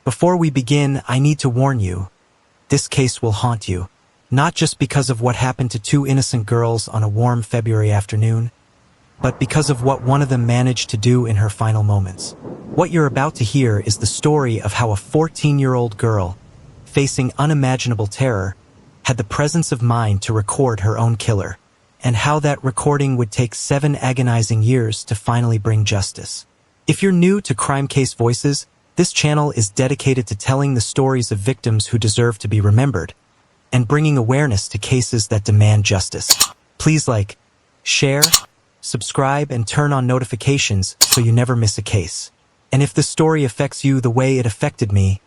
Before we begin, I need to warn you, this case will haunt you, not just because of what happened to two innocent girls on a warm February afternoon, but because of what one of them managed to do in her final moments. What you're about to hear is the story of how a 14-year-old girl, facing unimaginable terror, had the presence of mind to record her own killer, and how that recording would take 7 agonizing years to finally bring justice. If you're new to Crime Case Voices, this channel is dedicated to telling the stories of victims who deserve to be remembered, and bringing awareness to cases that demand justice. Please like, share, subscribe, and turn on notifications so you never miss a case. And if this story affects you the way it affected me,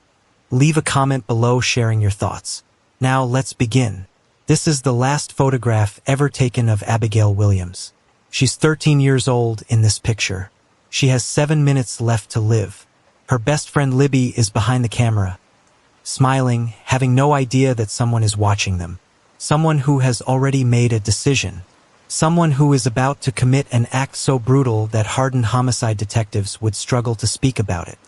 leave a comment below sharing your thoughts. Now let's begin. This is the last photograph ever taken of Abigail Williams. She's 13 years old in this picture. She has 7 minutes left to live. Her best friend Libby is behind the camera, smiling, having no idea that someone is watching them. Someone who has already made a decision. Someone who is about to commit an act so brutal that hardened homicide detectives would struggle to speak about it.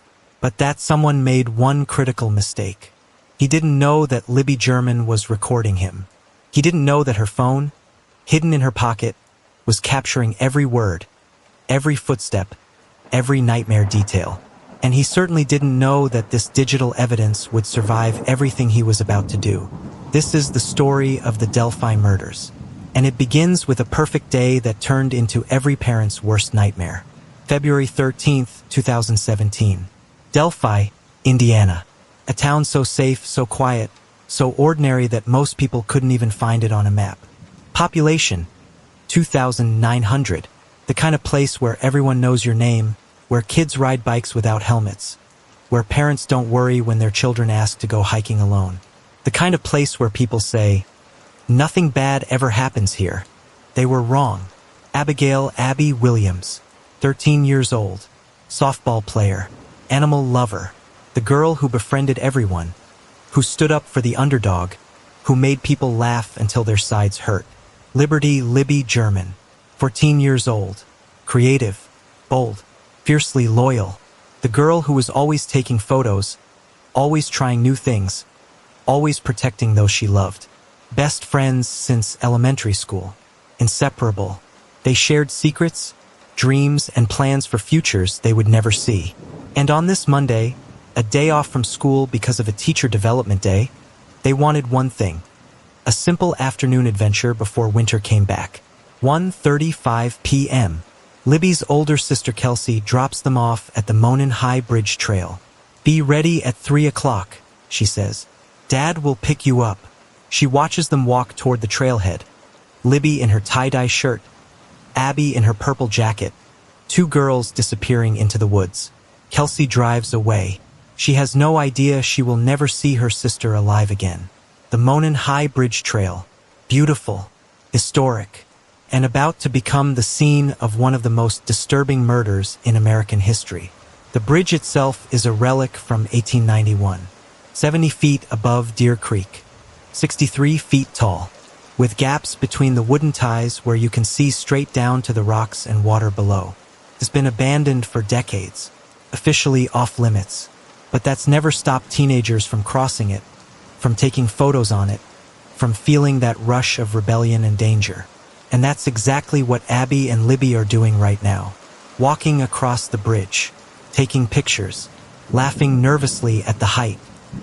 But that someone made one critical mistake. He didn't know that Libby German was recording him. He didn't know that her phone, hidden in her pocket, was capturing every word, every footstep, every nightmare detail. And he certainly didn't know that this digital evidence would survive everything he was about to do. This is the story of the Delphi murders. And it begins with a perfect day that turned into every parent's worst nightmare. February 13th, 2017. Delphi, Indiana. A town so safe, so quiet, so ordinary that most people couldn't even find it on a map. Population, 2,900. The kind of place where everyone knows your name, where kids ride bikes without helmets, where parents don't worry when their children ask to go hiking alone. The kind of place where people say, nothing bad ever happens here. They were wrong. Abigail Abby Williams, 13 years old, softball player, animal lover, the girl who befriended everyone, who stood up for the underdog, who made people laugh until their sides hurt. Libby German, 14 years old, creative, bold, fiercely loyal, the girl who was always taking photos, always trying new things, always protecting those she loved. Best friends since elementary school, inseparable. They shared secrets, dreams, and plans for futures they would never see. And on this Monday, a day off from school because of a teacher development day, they wanted one thing, a simple afternoon adventure before winter came back. 1:35 p.m. Libby's older sister Kelsi drops them off at the Monon High Bridge Trail. Be ready at 3 o'clock, she says. Dad will pick you up. She watches them walk toward the trailhead. Libby in her tie-dye shirt, Abby in her purple jacket, 2 girls disappearing into the woods. Kelsi drives away. She has no idea she will never see her sister alive again. The Monon High Bridge Trail, beautiful, historic, and about to become the scene of one of the most disturbing murders in American history. The bridge itself is a relic from 1891, 70 feet above Deer Creek, 63 feet tall, with gaps between the wooden ties where you can see straight down to the rocks and water below. It's been abandoned for decades, officially off limits, but that's never stopped teenagers from crossing it, from taking photos on it, from feeling that rush of rebellion and danger. And that's exactly what Abby and Libby are doing right now. Walking across the bridge, taking pictures, laughing nervously at the height,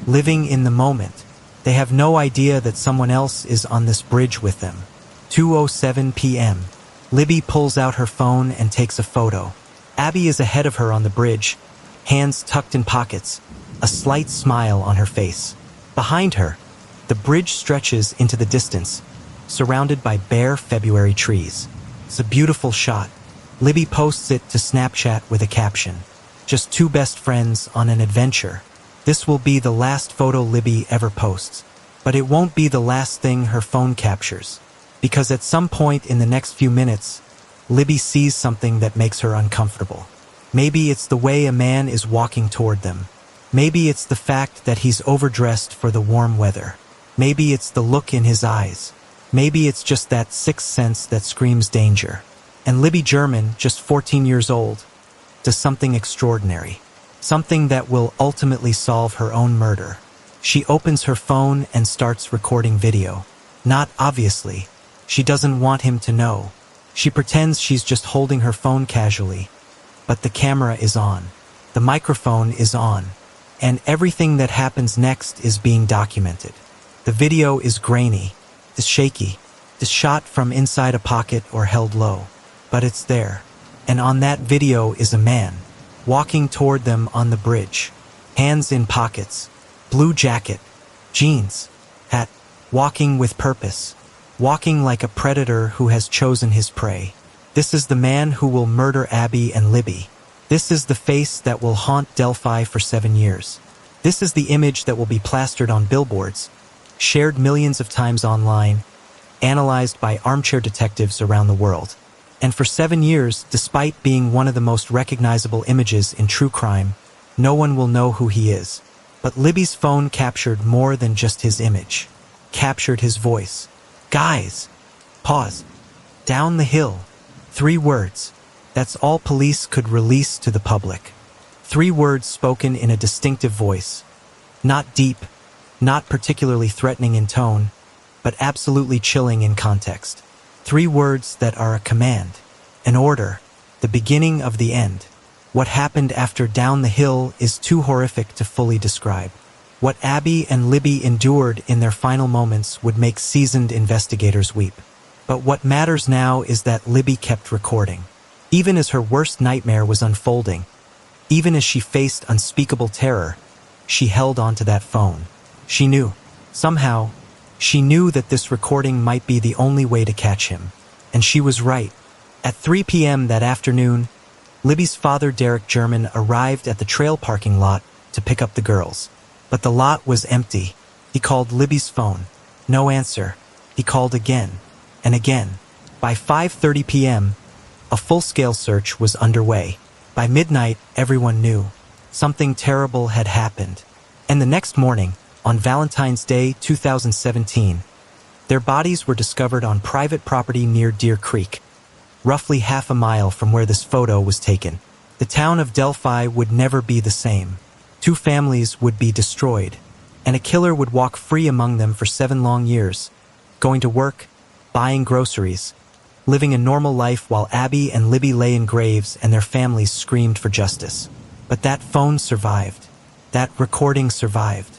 living in the moment. They have no idea that someone else is on this bridge with them. 2:07 p.m. Libby pulls out her phone and takes a photo. Abby is ahead of her on the bridge, hands tucked in pockets, a slight smile on her face. Behind her, the bridge stretches into the distance, surrounded by bare February trees. It's a beautiful shot. Libby posts it to Snapchat with a caption, just 2 best friends on an adventure. This will be the last photo Libby ever posts, but it won't be the last thing her phone captures, because at some point in the next few minutes, Libby sees something that makes her uncomfortable. Maybe it's the way a man is walking toward them. Maybe it's the fact that he's overdressed for the warm weather. Maybe it's the look in his eyes. Maybe it's just that sixth sense that screams danger. And Libby German, just 14 years old, does something extraordinary. something that will ultimately solve her own murder. She opens her phone and starts recording video. Not obviously. She doesn't want him to know. She pretends she's just holding her phone casually. But the camera is on. The microphone is on. And everything that happens next is being documented. The video is grainy, is shaky, is shot from inside a pocket or held low. But it's there. And on that video is a man, walking toward them on the bridge. Hands in pockets, blue jacket, jeans, hat, walking with purpose. Walking like a predator who has chosen his prey. This is the man who will murder Abby and Libby. This is the face that will haunt Delphi for 7 years. This is the image that will be plastered on billboards, shared millions of times online, analyzed by armchair detectives around the world. And for 7 years, despite being one of the most recognizable images in true crime, no one will know who he is. But Libby's phone captured more than just his image. Captured his voice. Guys! Pause. Down the hill. 3 words. That's all police could release to the public. 3 words spoken in a distinctive voice. Not deep, not particularly threatening in tone, but absolutely chilling in context. 3 words that are a command, an order, the beginning of the end. What happened after Down the Hill is too horrific to fully describe. What Abby and Libby endured in their final moments would make seasoned investigators weep. But what matters now is that Libby kept recording. Even as her worst nightmare was unfolding, even as she faced unspeakable terror, she held onto that phone. She knew, somehow, she knew that this recording might be the only way to catch him. And she was right. At 3 p.m. that afternoon, Libby's father, Derek German, arrived at the trail parking lot to pick up the girls. But the lot was empty. He called Libby's phone. No answer. He called again and again. By 5:30 p.m., a full-scale search was underway. By midnight, everyone knew. Something terrible had happened. And the next morning, on Valentine's Day 2017, their bodies were discovered on private property near Deer Creek, roughly half a mile from where this photo was taken. The town of Delphi would never be the same. 2 families would be destroyed, and a killer would walk free among them for 7 long years, going to work, buying groceries, living a normal life while Abby and Libby lay in graves and their families screamed for justice. But that phone survived. That recording survived.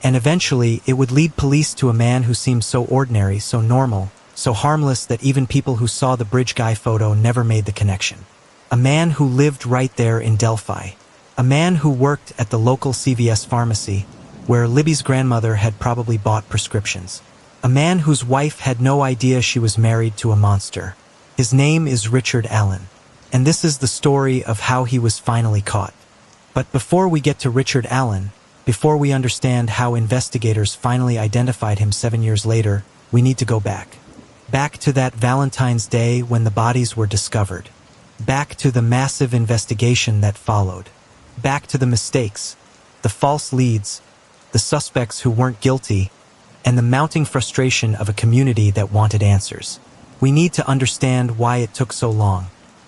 And eventually, it would lead police to a man who seemed so ordinary, so normal, so harmless that even people who saw the bridge guy photo never made the connection. A man who lived right there in Delphi. A man who worked at the local CVS pharmacy, where Libby's grandmother had probably bought prescriptions. A man whose wife had no idea she was married to a monster. His name is Richard Allen. And this is the story of how he was finally caught. But before we get to Richard Allen, before we understand how investigators finally identified him 7 years later, we need to go back. Back to that Valentine's Day when the bodies were discovered. Back to the massive investigation that followed. Back to the mistakes, the false leads, the suspects who weren't guilty, and the mounting frustration of a community that wanted answers. We need to understand why it took so long.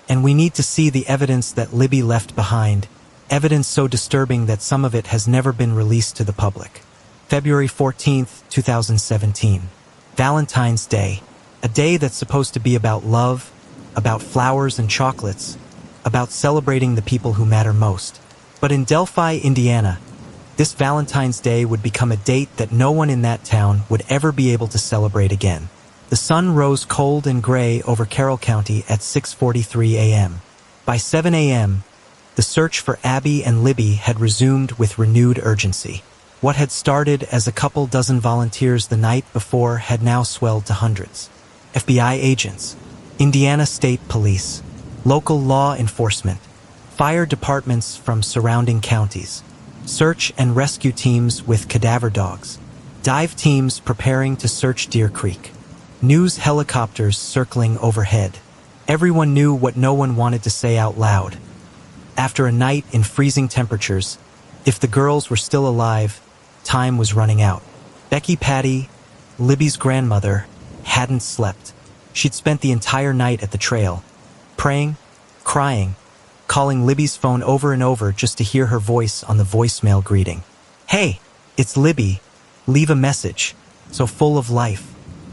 And we need to see the evidence that Libby left behind, evidence so disturbing that some of it has never been released to the public. February 14th, 2017. Valentine's Day. A day that's supposed to be about love, about flowers and chocolates, about celebrating the people who matter most. But in Delphi, Indiana, this Valentine's Day would become a date that no one in that town would ever be able to celebrate again. The sun rose cold and gray over Carroll County at 6:43 a.m. By 7 a.m., the search for Abby and Libby had resumed with renewed urgency. What had started as a couple dozen volunteers the night before had now swelled to hundreds. FBI agents, Indiana State Police, local law enforcement, fire departments from surrounding counties, search and rescue teams with cadaver dogs, dive teams preparing to search Deer Creek, news helicopters circling overhead. Everyone knew what no one wanted to say out loud. After a night in freezing temperatures, if the girls were still alive, time was running out. Becky Patty, Libby's grandmother, hadn't slept. She'd spent the entire night at the trail, praying, crying, calling Libby's phone over and over just to hear her voice on the voicemail greeting. "Hey, it's Libby. Leave a message." So full of life,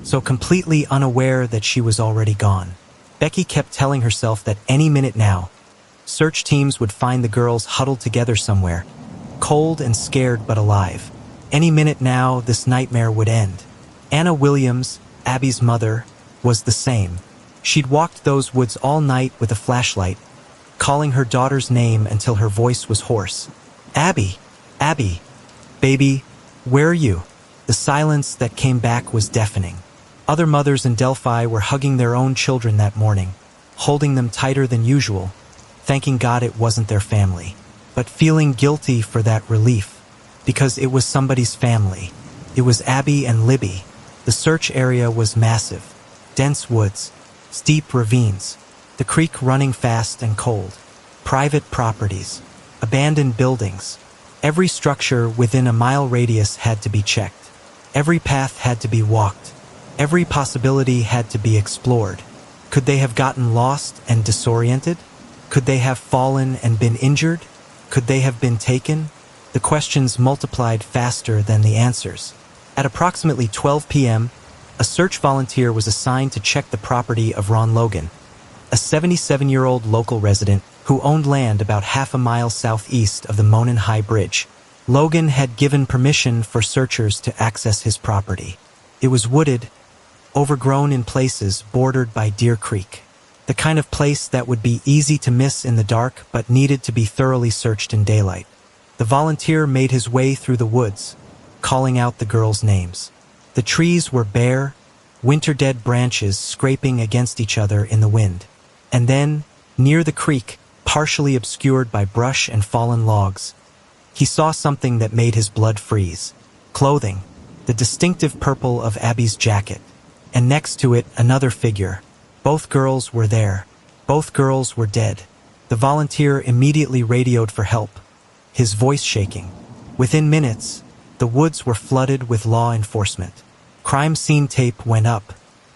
so completely unaware that she was already gone. Becky kept telling herself that any minute now, search teams would find the girls huddled together somewhere, cold and scared but alive. Any minute now, this nightmare would end. Anna Williams, Abby's mother, was the same. She'd walked those woods all night with a flashlight, calling her daughter's name until her voice was hoarse. "Abby, Abby, baby, where are you?" The silence that came back was deafening. Other mothers in Delphi were hugging their own children that morning, holding them tighter than usual, thanking God it wasn't their family, but feeling guilty for that relief, because it was somebody's family. It was Abby and Libby. The search area was massive. Dense woods, steep ravines, the creek running fast and cold, private properties, abandoned buildings. Every structure within a mile radius had to be checked. Every path had to be walked. Every possibility had to be explored. Could they have gotten lost and disoriented? Could they have fallen and been injured? Could they have been taken? The questions multiplied faster than the answers. At approximately 12 p.m., a search volunteer was assigned to check the property of Ron Logan, a 77-year-old local resident who owned land about half a mile southeast of the Monon High Bridge. Logan had given permission for searchers to access his property. It was wooded, overgrown in places bordered by Deer Creek, the kind of place that would be easy to miss in the dark but needed to be thoroughly searched in daylight. The volunteer made his way through the woods, calling out the girls' names. The trees were bare, winter-dead branches scraping against each other in the wind. And then, near the creek, partially obscured by brush and fallen logs, he saw something that made his blood freeze. Clothing, the distinctive purple of Abby's jacket, and next to it another figure. Both girls were there. Both girls were dead. The volunteer immediately radioed for help, his voice shaking. Within minutes, the woods were flooded with law enforcement. Crime scene tape went up.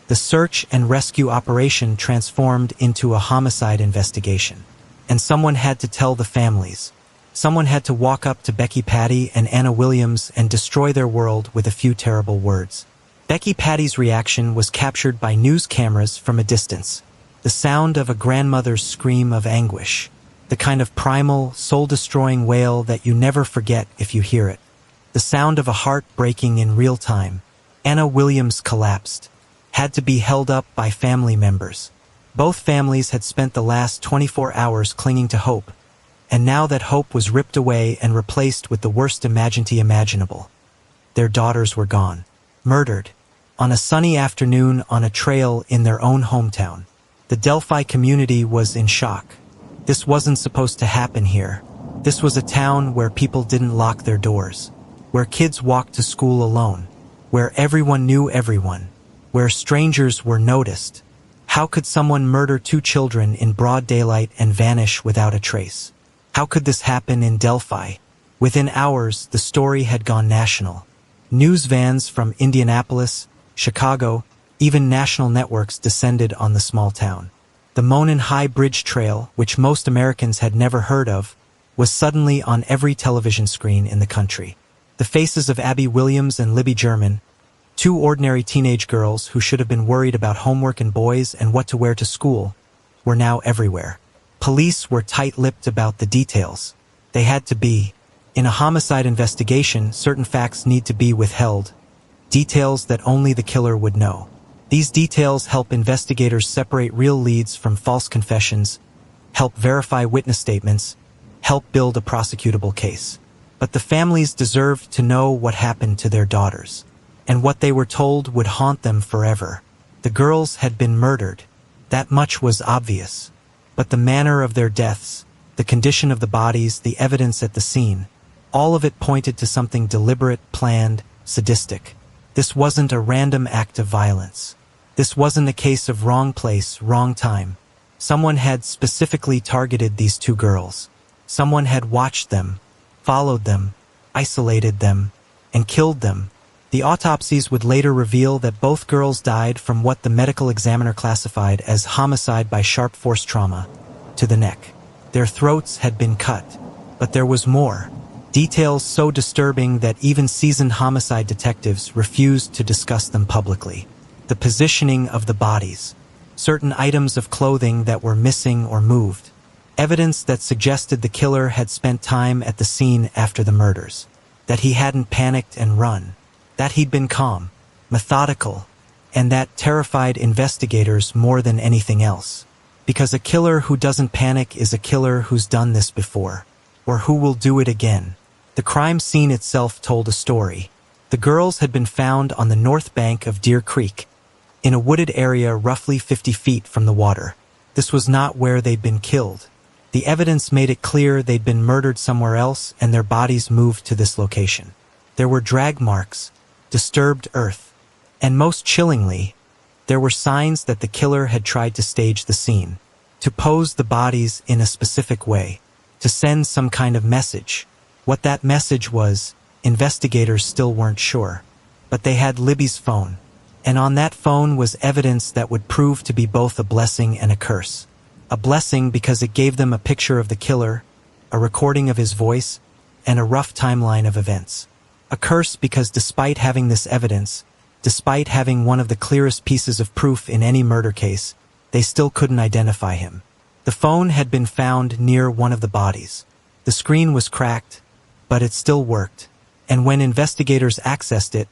The search and rescue operation transformed into a homicide investigation. And someone had to tell the families. Someone had to walk up to Becky Patty and Anna Williams and destroy their world with a few terrible words. Becky Patty's reaction was captured by news cameras from a distance. The sound of a grandmother's scream of anguish. The kind of primal, soul-destroying wail that you never forget if you hear it. The sound of a heart breaking in real time. Anna Williams collapsed, had to be held up by family members. Both families had spent the last 24 hours clinging to hope, and now that hope was ripped away and replaced with the worst emergency imaginable. Their daughters were gone, murdered, on a sunny afternoon on a trail in their own hometown. The Delphi community was in shock. This wasn't supposed to happen here. This was a town where people didn't lock their doors, where kids walked to school alone, where everyone knew everyone, where strangers were noticed. How could someone murder 2 children in broad daylight and vanish without a trace? How could this happen in Delphi? Within hours, the story had gone national. News vans from Indianapolis, Chicago, even national networks descended on the small town. The Monon High Bridge Trail, which most Americans had never heard of, was suddenly on every television screen in the country. The faces of Abby Williams and Libby German, 2 ordinary teenage girls who should have been worried about homework and boys and what to wear to school, were now everywhere. Police were tight-lipped about the details. They had to be. In a homicide investigation, certain facts need to be withheld, details that only the killer would know. These details help investigators separate real leads from false confessions, help verify witness statements, help build a prosecutable case. But the families deserved to know what happened to their daughters, and what they were told would haunt them forever. The girls had been murdered. That much was obvious. But the manner of their deaths, the condition of the bodies, the evidence at the scene, all of it pointed to something deliberate, planned, sadistic. This wasn't a random act of violence. This wasn't a case of wrong place, wrong time. Someone had specifically targeted these 2 girls. Someone had watched them, followed them, isolated them, and killed them. The autopsies would later reveal that both girls died from what the medical examiner classified as homicide by sharp force trauma to the neck. Their throats had been cut. But there was more. Details so disturbing that even seasoned homicide detectives refused to discuss them publicly. The positioning of the bodies. Certain items of clothing that were missing or moved. Evidence that suggested the killer had spent time at the scene after the murders. That he hadn't panicked and run. That he'd been calm, methodical, and that terrified investigators more than anything else. Because a killer who doesn't panic is a killer who's done this before, or who will do it again. The crime scene itself told a story. The girls had been found on the north bank of Deer Creek, in a wooded area roughly 50 feet from the water. This was not where they'd been killed. The evidence made it clear they'd been murdered somewhere else and their bodies moved to this location. There were drag marks, disturbed earth, and most chillingly, there were signs that the killer had tried to stage the scene, to pose the bodies in a specific way, to send some kind of message. What that message was, investigators still weren't sure. But they had Libby's phone, and on that phone was evidence that would prove to be both a blessing and a curse. A blessing because it gave them a picture of the killer, a recording of his voice, and a rough timeline of events. A curse because despite having this evidence, despite having one of the clearest pieces of proof in any murder case, they still couldn't identify him. The phone had been found near one of the bodies. The screen was cracked, but it still worked, and when investigators accessed it,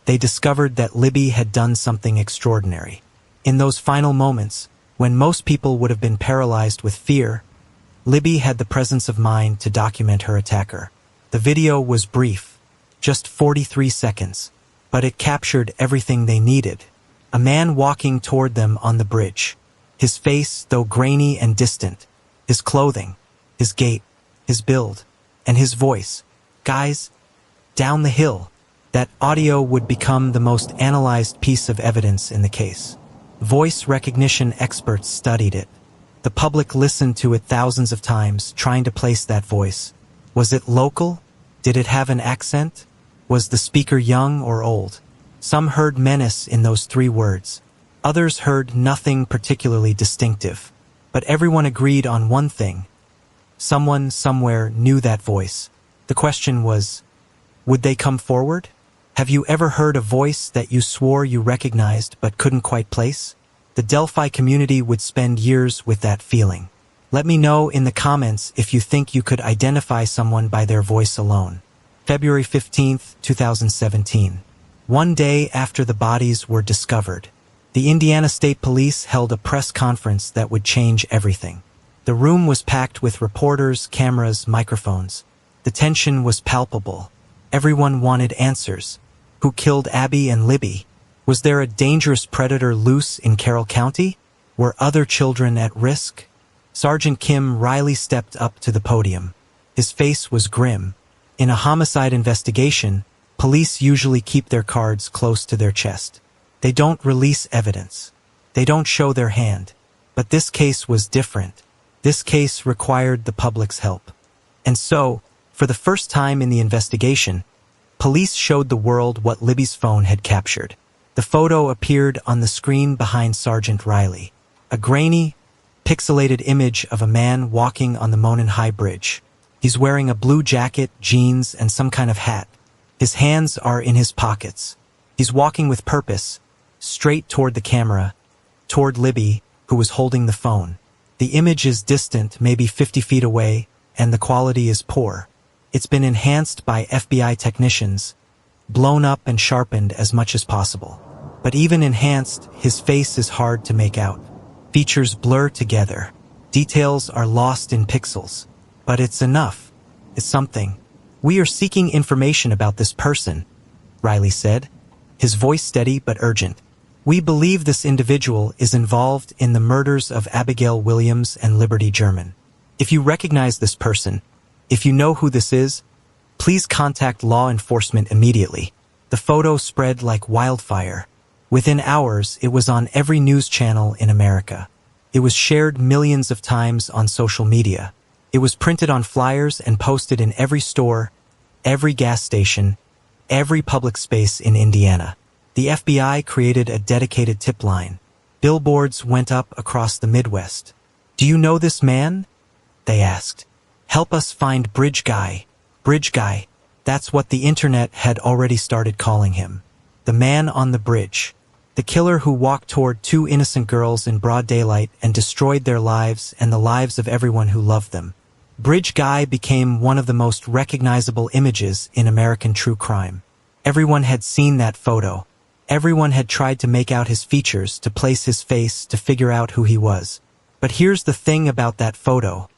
they discovered that Libby had done something extraordinary. In those final moments, when most people would have been paralyzed with fear, Libby had the presence of mind to document her attacker. The video was brief, just 43 seconds, but it captured everything they needed. A man walking toward them on the bridge. His face, though grainy and distant, his clothing, his gait, his build, and his voice. Guys, down the hill. That audio would become the most analyzed piece of evidence in the case. Voice recognition experts studied it. The public listened to it thousands of times, trying to place that voice. Was it local? Did it have an accent? Was the speaker young or old? Some heard menace in those 3 words. Others heard nothing particularly distinctive. But everyone agreed on one thing. Someone somewhere knew that voice. The question was, would they come forward? Have you ever heard a voice that you swore you recognized but couldn't quite place? The Delphi community would spend years with that feeling. Let me know in the comments if you think you could identify someone by their voice alone. February 15th, 2017. One day after the bodies were discovered, the Indiana State Police held a press conference that would change everything. The room was packed with reporters, cameras, microphones. The tension was palpable. Everyone wanted answers. Who killed Abby and Libby? Was there a dangerous predator loose in Carroll County? Were other children at risk? Sergeant Kim Riley stepped up to the podium. His face was grim. In a homicide investigation, police usually keep their cards close to their chest. They don't release evidence. They don't show their hand. But this case was different. This case required the public's help. And so, for the first time in the investigation, police showed the world what Libby's phone had captured. The photo appeared on the screen behind Sergeant Riley. A grainy, pixelated image of a man walking on the Monon High Bridge. He's wearing a blue jacket, jeans, and some kind of hat. His hands are in his pockets. He's walking with purpose, straight toward the camera, toward Libby, who was holding the phone. The image is distant, maybe 50 feet away, and the quality is poor. It's been enhanced by FBI technicians, blown up and sharpened as much as possible. But even enhanced, his face is hard to make out. Features blur together. Details are lost in pixels. But it's enough. It's something. We are seeking information about this person, Riley said, his voice steady but urgent. We believe this individual is involved in the murders of Abigail Williams and Libby German. If you recognize this person, if you know who this is, please contact law enforcement immediately. The photo spread like wildfire. Within hours, it was on every news channel in America. It was shared millions of times on social media. It was printed on flyers and posted in every store, every gas station, every public space in Indiana. The FBI created a dedicated tip line. Billboards went up across the Midwest. Do you know this man? they asked. Help us find Bridge Guy. Bridge Guy. That's what the internet had already started calling him. The man on the bridge. The killer who walked toward two innocent girls in broad daylight and destroyed their lives and the lives of everyone who loved them. Bridge Guy became one of the most recognizable images in American true crime. Everyone had seen that photo. Everyone had tried to make out his features, to place his face, to figure out who he was. But here's the thing about that photo.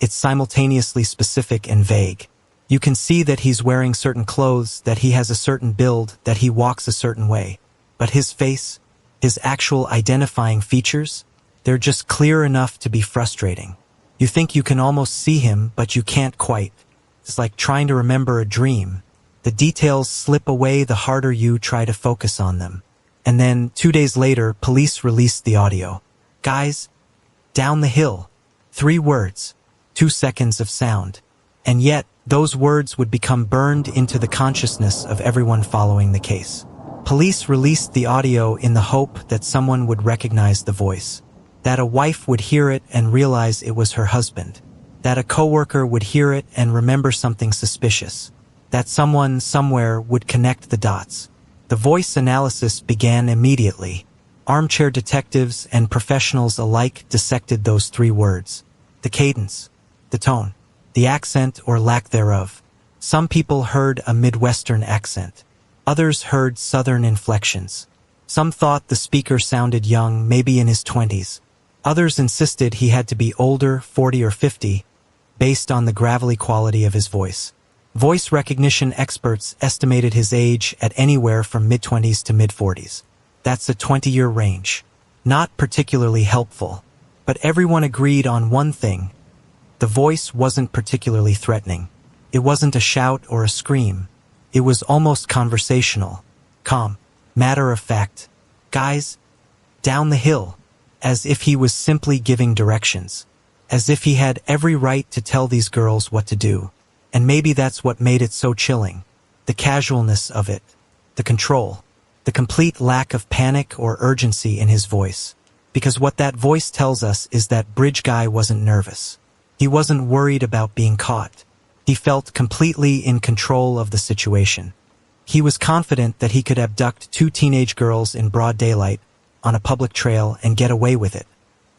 It's simultaneously specific and vague. You can see that he's wearing certain clothes, that he has a certain build, that he walks a certain way. But his face, his actual identifying features, they're just clear enough to be frustrating. You think you can almost see him, but you can't quite. It's like trying to remember a dream. The details slip away the harder you try to focus on them. And then, 2 days later, police released the audio. Guys, down the hill. 3 words. 2 seconds of sound. And yet, those words would become burned into the consciousness of everyone following the case. Police released the audio in the hope that someone would recognize the voice, that a wife would hear it and realize it was her husband, that a coworker would hear it and remember something suspicious, that someone somewhere would connect the dots. The voice analysis began immediately. Armchair detectives and professionals alike dissected those 3 words. The cadence, the tone, the accent or lack thereof. Some people heard a Midwestern accent. Others heard Southern inflections. Some thought the speaker sounded young, maybe in his 20s. Others insisted he had to be older, 40 or 50, based on the gravelly quality of his voice. Voice recognition experts estimated his age at anywhere from mid-20s to mid-40s. That's a 20-year range. Not particularly helpful. But everyone agreed on one thing. The voice wasn't particularly threatening. It wasn't a shout or a scream. It was almost conversational, calm, matter of fact. Guys, down the hill, as if he was simply giving directions, as if he had every right to tell these girls what to do. And maybe that's what made it so chilling. The casualness of it, the control, the complete lack of panic or urgency in his voice. Because what that voice tells us is that Bridge Guy wasn't nervous. He wasn't worried about being caught. He felt completely in control of the situation. He was confident that he could abduct 2 teenage girls in broad daylight on a public trail and get away with it.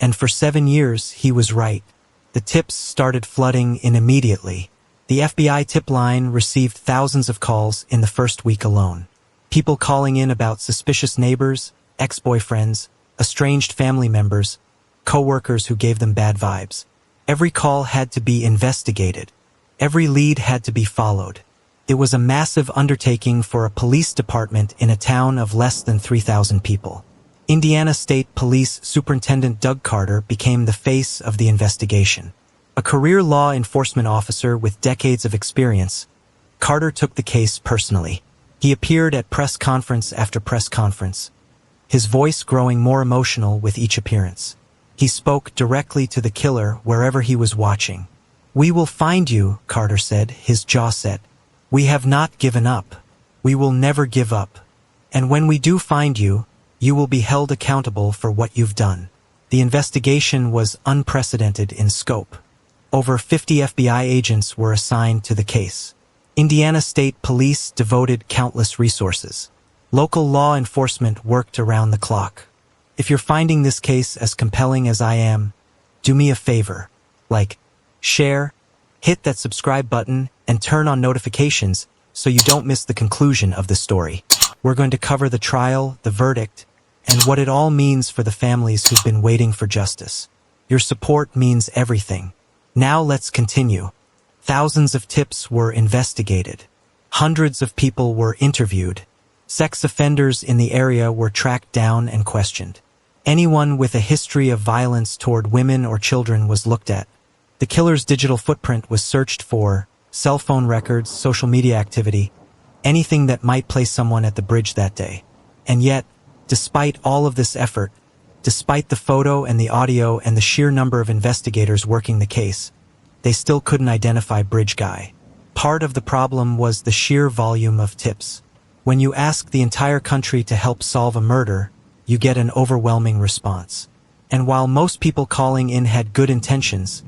And for 7 years, he was right. The tips started flooding in immediately. The FBI tip line received thousands of calls in the first week alone. People calling in about suspicious neighbors, ex-boyfriends, estranged family members, co-workers who gave them bad vibes. Every call had to be investigated. Every lead had to be followed. It was a massive undertaking for a police department in a town of less than 3,000 people. Indiana State Police Superintendent Doug Carter became the face of the investigation. A career law enforcement officer with decades of experience, Carter took the case personally. He appeared at press conference after press conference, his voice growing more emotional with each appearance. He spoke directly to the killer wherever he was watching. "We will find you," Carter said, his jaw set. "We have not given up. We will never give up. And when we do find you, you will be held accountable for what you've done." The investigation was unprecedented in scope. Over 50 FBI agents were assigned to the case. Indiana State Police devoted countless resources. Local law enforcement worked around the clock. If you're finding this case as compelling as I am, do me a favor. Share, hit that subscribe button, and turn on notifications so you don't miss the conclusion of the story. We're going to cover the trial, the verdict, and what it all means for the families who've been waiting for justice. Your support means everything. Now let's continue. Thousands of tips were investigated. Hundreds of people were interviewed. Sex offenders in the area were tracked down and questioned. Anyone with a history of violence toward women or children was looked at. The killer's digital footprint was searched for, cell phone records, social media activity, anything that might place someone at the bridge that day. And yet, despite all of this effort, despite the photo and the audio and the sheer number of investigators working the case, they still couldn't identify Bridge Guy. Part of the problem was the sheer volume of tips. When you ask the entire country to help solve a murder, you get an overwhelming response. And while most people calling in had good intentions,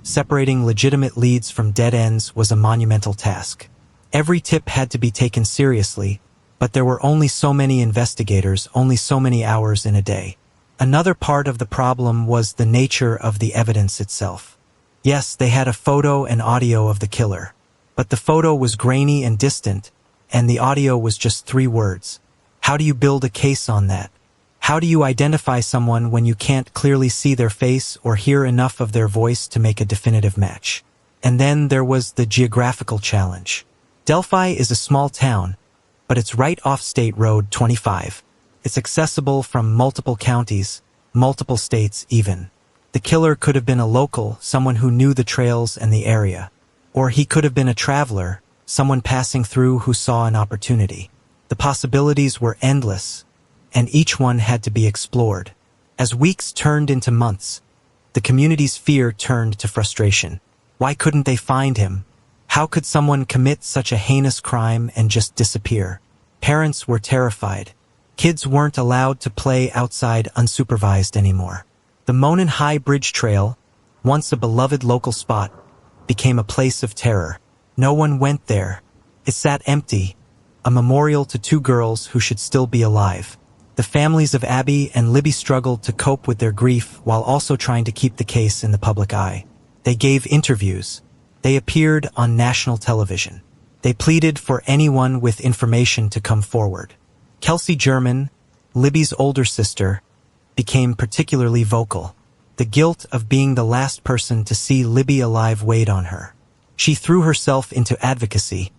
Separating legitimate leads from dead ends was a monumental task. Every tip had to be taken seriously, but there were only so many investigators, only so many hours in a day. Another part of the problem was the nature of the evidence itself. Yes, they had a photo and audio of the killer, but the photo was grainy and distant, and the audio was just 3 words. How do you build a case on that? How do you identify someone when you can't clearly see their face or hear enough of their voice to make a definitive match? And then there was the geographical challenge. Delphi is a small town, but it's right off State Road 25. It's accessible from multiple counties, multiple states even. The killer could have been a local, someone who knew the trails and the area. Or he could have been a traveler, someone passing through who saw an opportunity. The possibilities were endless, and each one had to be explored. As weeks turned into months, the community's fear turned to frustration. Why couldn't they find him? How could someone commit such a heinous crime and just disappear? Parents were terrified. Kids weren't allowed to play outside unsupervised anymore. The Monon High Bridge Trail, once a beloved local spot, became a place of terror. No one went there. It sat empty, a memorial to 2 girls who should still be alive. The families of Abby and Libby struggled to cope with their grief while also trying to keep the case in the public eye. They gave interviews. They appeared on national television. They pleaded for anyone with information to come forward. Kelsi German, Libby's older sister, became particularly vocal. The guilt of being the last person to see Libby alive weighed on her. She threw herself into advocacy,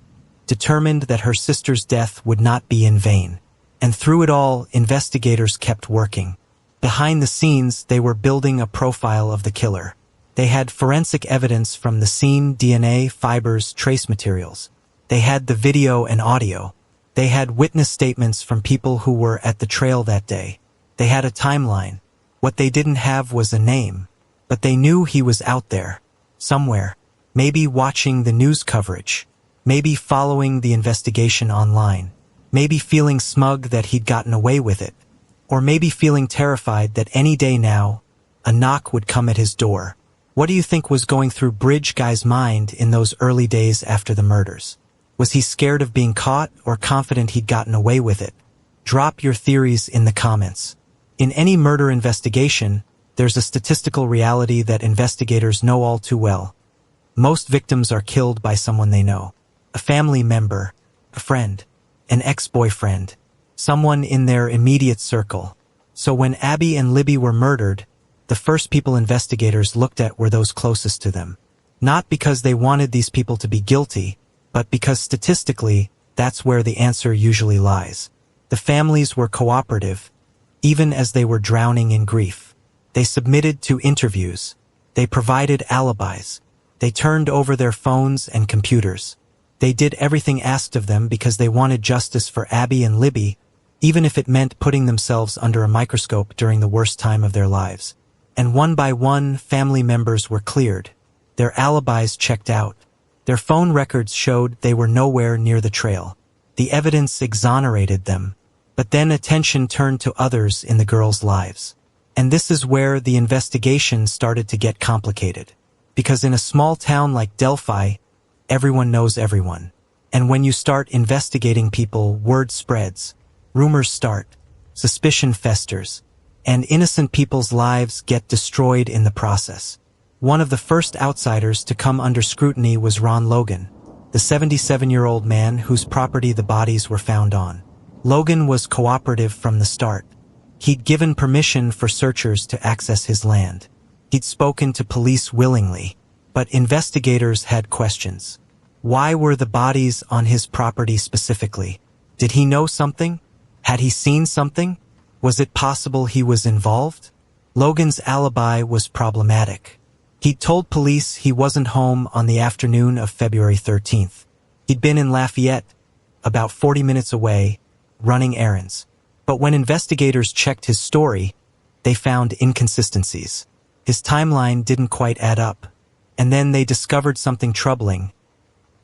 determined that her sister's death would not be in vain. And through it all, investigators kept working. Behind the scenes, they were building a profile of the killer. They had forensic evidence from the scene, DNA, fibers, trace materials. They had the video and audio. They had witness statements from people who were at the trail that day. They had a timeline. What they didn't have was a name, but they knew he was out there, somewhere, maybe watching the news coverage, maybe following the investigation online. Maybe feeling smug that he'd gotten away with it, or maybe feeling terrified that any day now, a knock would come at his door. What do you think was going through Bridge Guy's mind in those early days after the murders? Was he scared of being caught or confident he'd gotten away with it? Drop your theories in the comments. In any murder investigation, there's a statistical reality that investigators know all too well. Most victims are killed by someone they know. A family member, a friend, an ex-boyfriend, someone in their immediate circle. So when Abby and Libby were murdered, the first people investigators looked at were those closest to them. Not because they wanted these people to be guilty, but because statistically, that's where the answer usually lies. The families were cooperative, even as they were drowning in grief. They submitted to interviews. They provided alibis. They turned over their phones and computers. They did everything asked of them because they wanted justice for Abby and Libby, even if it meant putting themselves under a microscope during the worst time of their lives. And one by one, family members were cleared. Their alibis checked out. Their phone records showed they were nowhere near the trail. The evidence exonerated them. But then attention turned to others in the girls' lives. And this is where the investigation started to get complicated. Because in a small town like Delphi, everyone knows everyone. And when you start investigating people, word spreads, rumors start, suspicion festers, and innocent people's lives get destroyed in the process. One of the first outsiders to come under scrutiny was Ron Logan, the 77-year-old man whose property the bodies were found on. Logan was cooperative from the start. He'd given permission for searchers to access his land. He'd spoken to police willingly, but investigators had questions. Why were the bodies on his property specifically? Did he know something? Had he seen something? Was it possible he was involved? Logan's alibi was problematic. He'd told police he wasn't home on the afternoon of February 13th. He'd been in Lafayette, about 40 minutes away, running errands. But when investigators checked his story, they found inconsistencies. His timeline didn't quite add up. And then they discovered something troubling.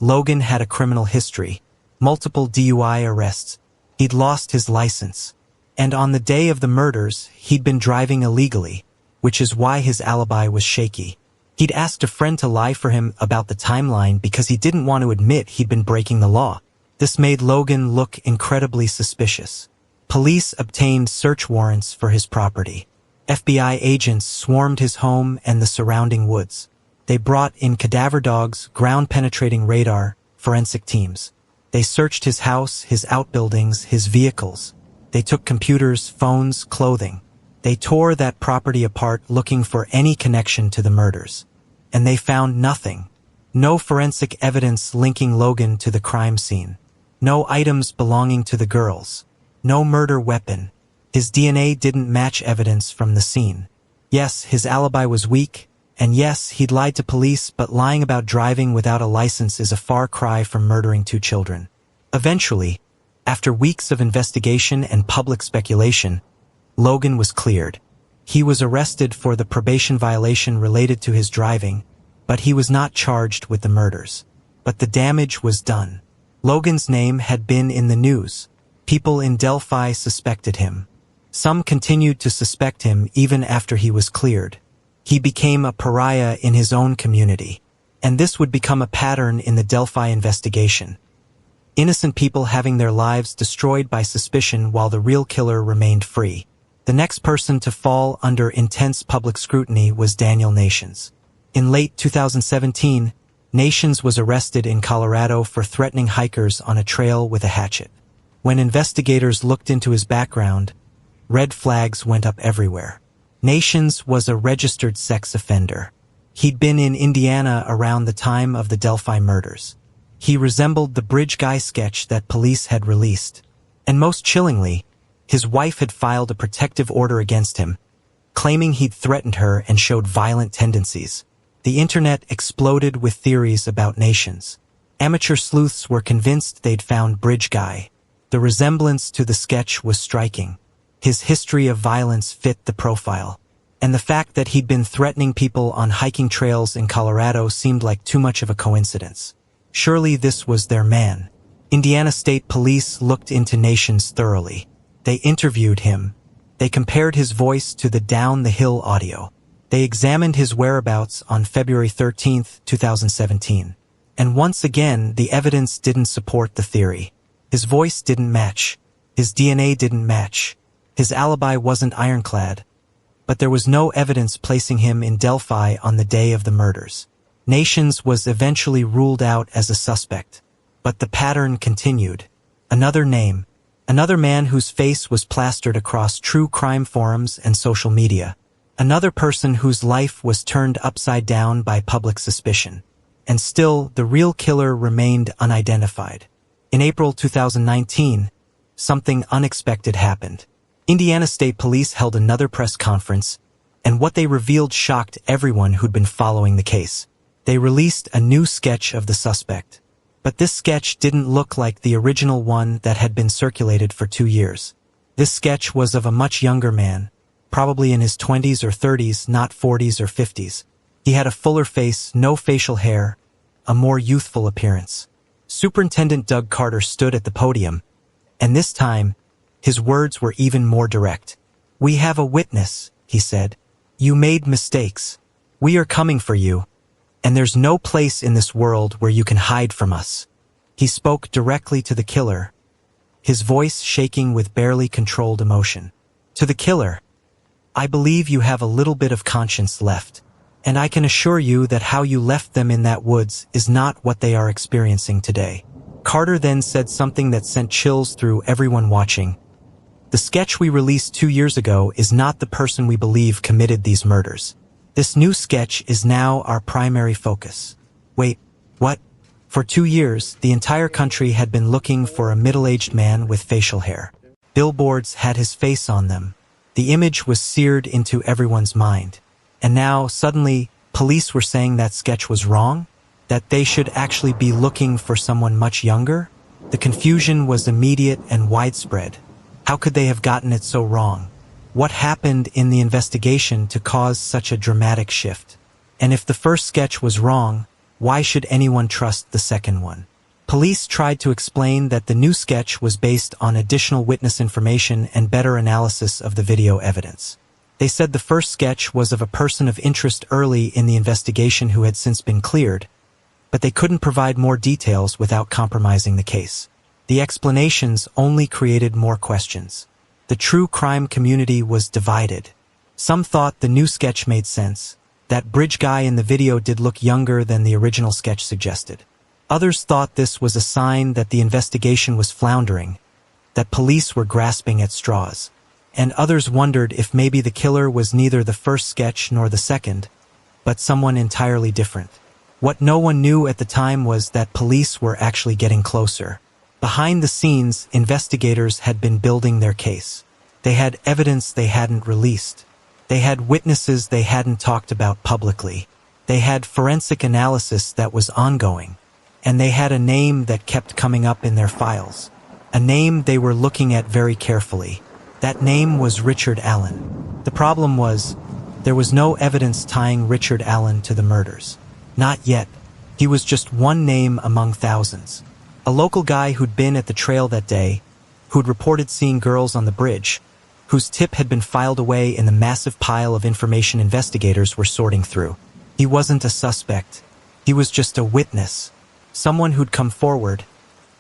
Logan had a criminal history, multiple DUI arrests. He'd lost his license. And on the day of the murders, he'd been driving illegally, which is why his alibi was shaky. He'd asked a friend to lie for him about the timeline because he didn't want to admit he'd been breaking the law. This made Logan look incredibly suspicious. Police obtained search warrants for his property. FBI agents swarmed his home and the surrounding woods. They brought in cadaver dogs, ground-penetrating radar, forensic teams. They searched his house, his outbuildings, his vehicles. They took computers, phones, clothing. They tore that property apart looking for any connection to the murders. And they found nothing. No forensic evidence linking Logan to the crime scene. No items belonging to the girls. No murder weapon. His DNA didn't match evidence from the scene. Yes, his alibi was weak, and yes, he'd lied to police, but lying about driving without a license is a far cry from murdering 2 children. Eventually, after weeks of investigation and public speculation, Logan was cleared. He was arrested for the probation violation related to his driving, but he was not charged with the murders. But the damage was done. Logan's name had been in the news. People in Delphi suspected him. Some continued to suspect him even after he was cleared. He became a pariah in his own community. And this would become a pattern in the Delphi investigation. Innocent people having their lives destroyed by suspicion while the real killer remained free. The next person to fall under intense public scrutiny was Daniel Nations. In late 2017, Nations was arrested in Colorado for threatening hikers on a trail with a hatchet. When investigators looked into his background, red flags went up everywhere. Nations was a registered sex offender. He'd been in Indiana around the time of the Delphi murders. He resembled the bridge guy sketch that police had released. And most chillingly, his wife had filed a protective order against him, claiming he'd threatened her and showed violent tendencies. The internet exploded with theories about Nations. Amateur sleuths were convinced they'd found Bridge Guy. The resemblance to the sketch was striking. His history of violence fit the profile. And the fact that he'd been threatening people on hiking trails in Colorado seemed like too much of a coincidence. Surely this was their man. Indiana State Police looked into Nations thoroughly. They interviewed him. They compared his voice to the Down the Hill audio. They examined his whereabouts on February 13, 2017. And once again, the evidence didn't support the theory. His voice didn't match. His DNA didn't match. His alibi wasn't ironclad. But there was no evidence placing him in Delphi on the day of the murders. Nations was eventually ruled out as a suspect. But the pattern continued. Another name. Another man whose face was plastered across true crime forums and social media. Another person whose life was turned upside down by public suspicion. And still, the real killer remained unidentified. In April 2019, something unexpected happened. Indiana State Police held another press conference, and what they revealed shocked everyone who'd been following the case. They released a new sketch of the suspect. But this sketch didn't look like the original one that had been circulated for 2 years. This sketch was of a much younger man, probably in his 20s or 30s, not 40s or 50s. He had a fuller face, no facial hair, a more youthful appearance. Superintendent Doug Carter stood at the podium, and this time, his words were even more direct. "We have a witness," he said. "You made mistakes. We are coming for you. And there's no place in this world where you can hide from us." He spoke directly to the killer, his voice shaking with barely controlled emotion. To the killer, "I believe you have a little bit of conscience left, and I can assure you that how you left them in that woods is not what they are experiencing today." Carter then said something that sent chills through everyone watching. "The sketch we released 2 years ago is not the person we believe committed these murders. This new sketch is now our primary focus." Wait, what? For 2 years, the entire country had been looking for a middle-aged man with facial hair. Billboards had his face on them. The image was seared into everyone's mind. And now, suddenly, police were saying that sketch was wrong? That they should actually be looking for someone much younger? The confusion was immediate and widespread. How could they have gotten it so wrong? What happened in the investigation to cause such a dramatic shift? And if the first sketch was wrong, why should anyone trust the second one? Police tried to explain that the new sketch was based on additional witness information and better analysis of the video evidence. They said the first sketch was of a person of interest early in the investigation who had since been cleared, but they couldn't provide more details without compromising the case. The explanations only created more questions. The true crime community was divided. Some thought the new sketch made sense. That bridge guy in the video did look younger than the original sketch suggested. Others thought this was a sign that the investigation was floundering, that police were grasping at straws. And others wondered if maybe the killer was neither the first sketch nor the second, but someone entirely different. What no one knew at the time was that police were actually getting closer. Behind the scenes, investigators had been building their case. They had evidence they hadn't released. They had witnesses they hadn't talked about publicly. They had forensic analysis that was ongoing. And they had a name that kept coming up in their files. A name they were looking at very carefully. That name was Richard Allen. The problem was, there was no evidence tying Richard Allen to the murders. Not yet. He was just one name among thousands. A local guy who'd been at the trail that day, who'd reported seeing girls on the bridge, whose tip had been filed away in the massive pile of information investigators were sorting through. He wasn't a suspect. He was just a witness. Someone who'd come forward,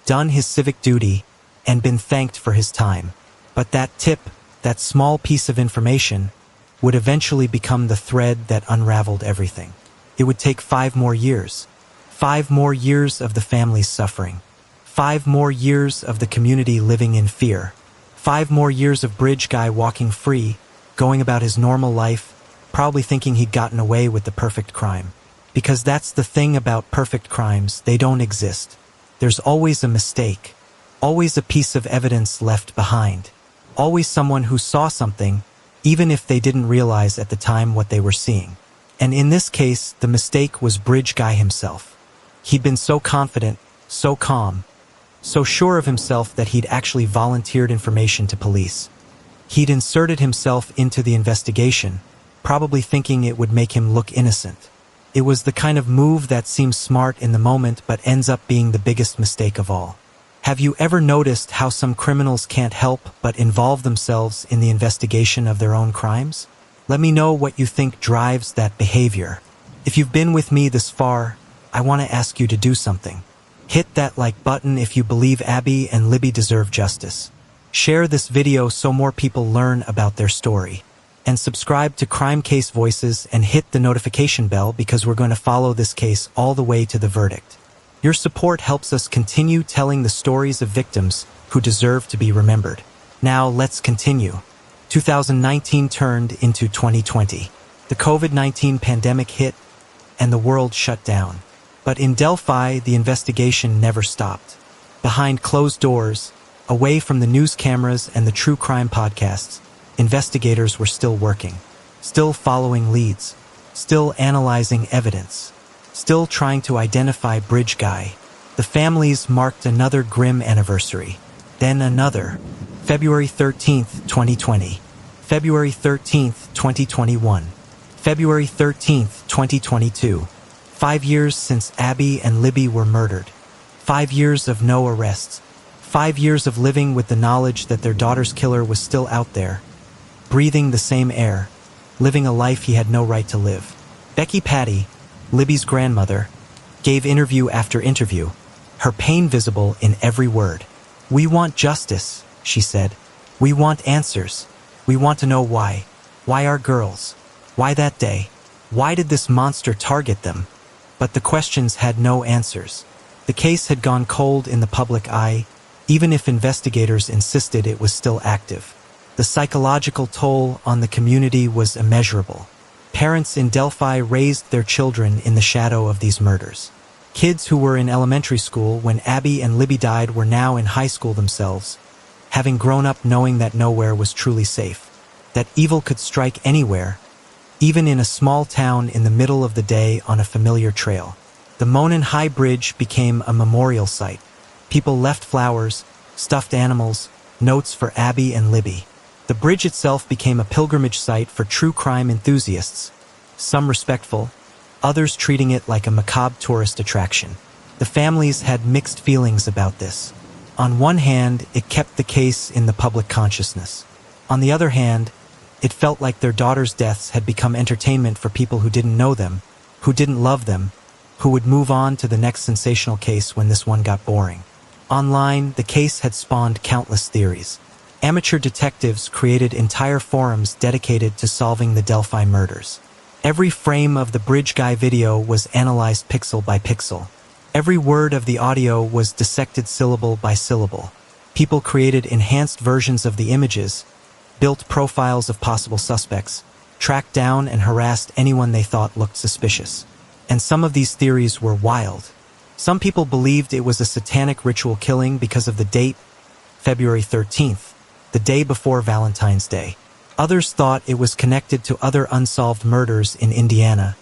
done his civic duty, and been thanked for his time. But that tip, that small piece of information, would eventually become the thread that unraveled everything. It would take 5 more years. 5 more years of the family's suffering. 5 more years of the community living in fear. 5 more years of bridge guy walking free, going about his normal life, probably thinking he'd gotten away with the perfect crime. Because that's the thing about perfect crimes, they don't exist. There's always a mistake. Always a piece of evidence left behind. Always someone who saw something, even if they didn't realize at the time what they were seeing. And in this case, the mistake was bridge guy himself. He'd been so confident, so calm, so sure of himself that he'd actually volunteered information to police. He'd inserted himself into the investigation, probably thinking it would make him look innocent. It was the kind of move that seems smart in the moment but ends up being the biggest mistake of all. Have you ever noticed how some criminals can't help but involve themselves in the investigation of their own crimes? Let me know what you think drives that behavior. If you've been with me this far, I want to ask you to do something. Hit that like button if you believe Abby and Libby deserve justice. Share this video so more people learn about their story. And subscribe to Crime Case Voices and hit the notification bell because we're going to follow this case all the way to the verdict. Your support helps us continue telling the stories of victims who deserve to be remembered. Now let's continue. 2019 turned into 2020. The COVID-19 pandemic hit, and the world shut down. But in Delphi, the investigation never stopped. Behind closed doors, away from the news cameras and the true crime podcasts, investigators were still working, still following leads, still analyzing evidence, still trying to identify bridge guy. The families marked another grim anniversary, then another. February 13th, 2020. February 13th, 2021. February 13th, 2022. 5 years since Abby and Libby were murdered. 5 years of no arrests. 5 years of living with the knowledge that their daughter's killer was still out there, breathing the same air, living a life he had no right to live. Becky Patty, Libby's grandmother, gave interview after interview, her pain visible in every word. "We want justice," she said. "We want answers. We want to know why. Why our girls? Why that day? Why did this monster target them?" But the questions had no answers. The case had gone cold in the public eye, even if investigators insisted it was still active. The psychological toll on the community was immeasurable. Parents in Delphi raised their children in the shadow of these murders. Kids who were in elementary school when Abby and Libby died were now in high school themselves, having grown up knowing that nowhere was truly safe, that evil could strike anywhere, even in a small town in the middle of the day on a familiar trail. The Monon High Bridge became a memorial site. People left flowers, stuffed animals, notes for Abby and Libby. The bridge itself became a pilgrimage site for true crime enthusiasts, some respectful, others treating it like a macabre tourist attraction. The families had mixed feelings about this. On one hand, it kept the case in the public consciousness. On the other hand, It felt like their daughters' deaths had become entertainment for people who didn't know them, who didn't love them, who would move on to the next sensational case when this one got boring. Online, the case had spawned countless theories. Amateur detectives created entire forums dedicated to solving the Delphi murders. Every frame of the Bridge Guy video was analyzed pixel by pixel. Every word of the audio was dissected syllable by syllable. People created enhanced versions of the images, built profiles of possible suspects, tracked down and harassed anyone they thought looked suspicious. And some of these theories were wild. Some people believed it was a satanic ritual killing because of the date, February 13th, the day before Valentine's Day. Others thought it was connected to other unsolved murders in Indiana,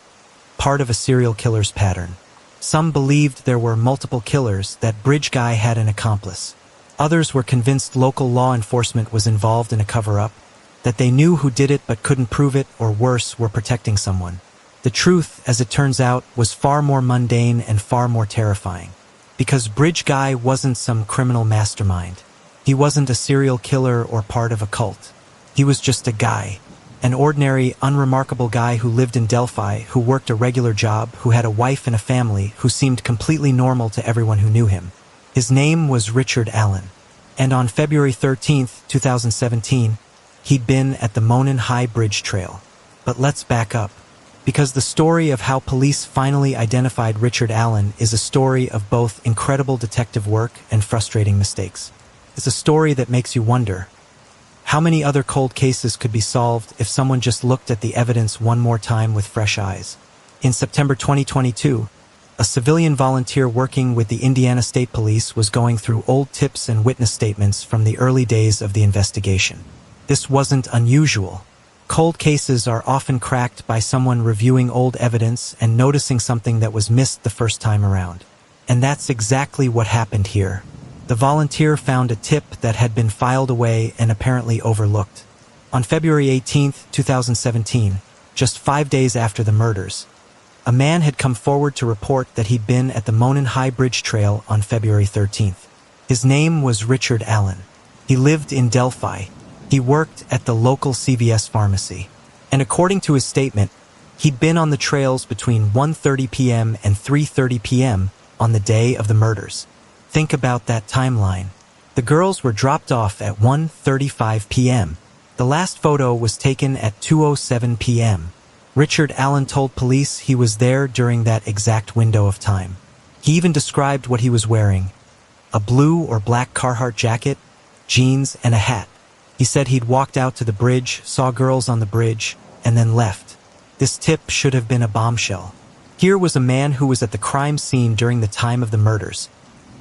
part of a serial killer's pattern. Some believed there were multiple killers, that Bridge Guy had an accomplice. Others were convinced local law enforcement was involved in a cover-up, that they knew who did it but couldn't prove it, or worse, were protecting someone. The truth, as it turns out, was far more mundane and far more terrifying. Because Bridge Guy wasn't some criminal mastermind. He wasn't a serial killer or part of a cult. He was just a guy. An ordinary, unremarkable guy who lived in Delphi, who worked a regular job, who had a wife and a family, who seemed completely normal to everyone who knew him. His name was Richard Allen. And on February 13th, 2017, he'd been at the Monon High Bridge Trail. But let's back up. Because the story of how police finally identified Richard Allen is a story of both incredible detective work and frustrating mistakes. It's a story that makes you wonder, how many other cold cases could be solved if someone just looked at the evidence one more time with fresh eyes? In September 2022, a civilian volunteer working with the Indiana State Police was going through old tips and witness statements from the early days of the investigation. This wasn't unusual. Cold cases are often cracked by someone reviewing old evidence and noticing something that was missed the first time around. And that's exactly what happened here. The volunteer found a tip that had been filed away and apparently overlooked. On February 18, 2017, just 5 days after the murders, a man had come forward to report that he'd been at the Monon High Bridge Trail on February 13th. His name was Richard Allen. He lived in Delphi. He worked at the local CVS pharmacy. And according to his statement, he'd been on the trails between 1:30 p.m. and 3:30 p.m. on the day of the murders. Think about that timeline. The girls were dropped off at 1:35 p.m. The last photo was taken at 2:07 p.m. Richard Allen told police he was there during that exact window of time. He even described what he was wearing: a blue or black Carhartt jacket, jeans, and a hat. He said he'd walked out to the bridge, saw girls on the bridge, and then left. This tip should have been a bombshell. Here was a man who was at the crime scene during the time of the murders,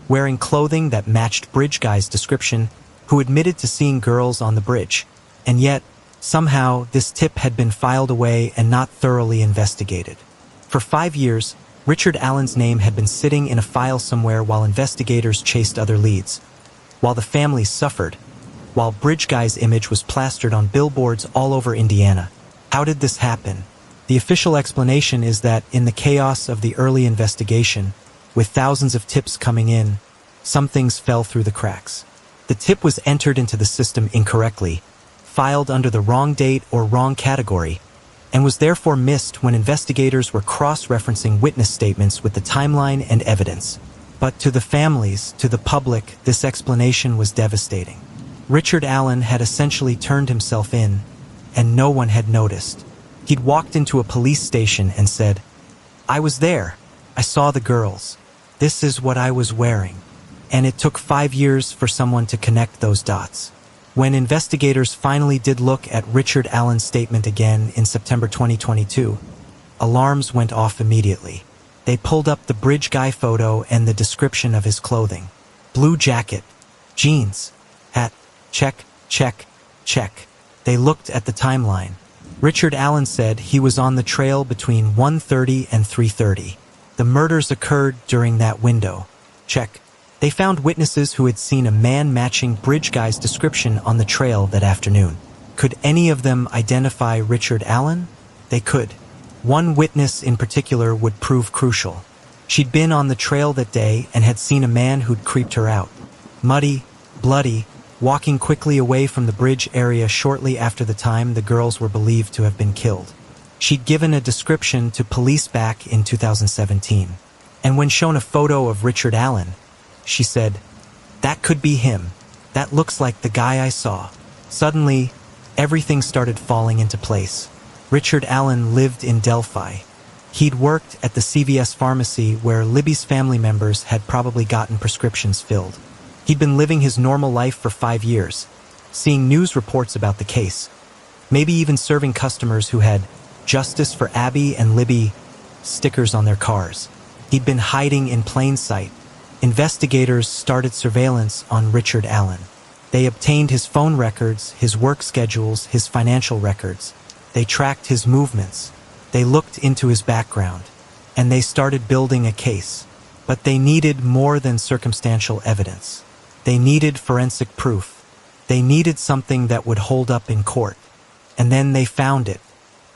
wearing clothing that matched Bridge Guy's description, who admitted to seeing girls on the bridge. And yet, somehow, this tip had been filed away and not thoroughly investigated. For 5 years, Richard Allen's name had been sitting in a file somewhere while investigators chased other leads, while the family suffered, while Bridge Guy's image was plastered on billboards all over Indiana. How did this happen? The official explanation is that in the chaos of the early investigation, with thousands of tips coming in, some things fell through the cracks. The tip was entered into the system incorrectly, filed under the wrong date or wrong category, and was therefore missed when investigators were cross-referencing witness statements with the timeline and evidence. But to the families, to the public, this explanation was devastating. Richard Allen had essentially turned himself in, and no one had noticed. He'd walked into a police station and said, "I was there. I saw the girls. This is what I was wearing." And it took 5 years for someone to connect those dots. When investigators finally did look at Richard Allen's statement again in September 2022, alarms went off immediately. They pulled up the Bridge Guy photo and the description of his clothing. Blue jacket, jeans, hat, check, check, check. They looked at the timeline. Richard Allen said he was on the trail between 1:30 and 3:30. The murders occurred during that window. Check. They found witnesses who had seen a man matching Bridge Guy's description on the trail that afternoon. Could any of them identify Richard Allen? They could. One witness in particular would prove crucial. She'd been on the trail that day and had seen a man who'd creeped her out. Muddy, bloody, walking quickly away from the bridge area shortly after the time the girls were believed to have been killed. She'd given a description to police back in 2017. And when shown a photo of Richard Allen, she said, "That could be him. That looks like the guy I saw." Suddenly, everything started falling into place. Richard Allen lived in Delphi. He'd worked at the CVS pharmacy where Libby's family members had probably gotten prescriptions filled. He'd been living his normal life for 5 years, seeing news reports about the case, maybe even serving customers who had "Justice for Abby and Libby" stickers on their cars. He'd been hiding in plain sight. Investigators started surveillance on Richard Allen. They obtained his phone records, his work schedules, his financial records. They tracked his movements. They looked into his background. And they started building a case. But they needed more than circumstantial evidence. They needed forensic proof. They needed something that would hold up in court. And then they found it.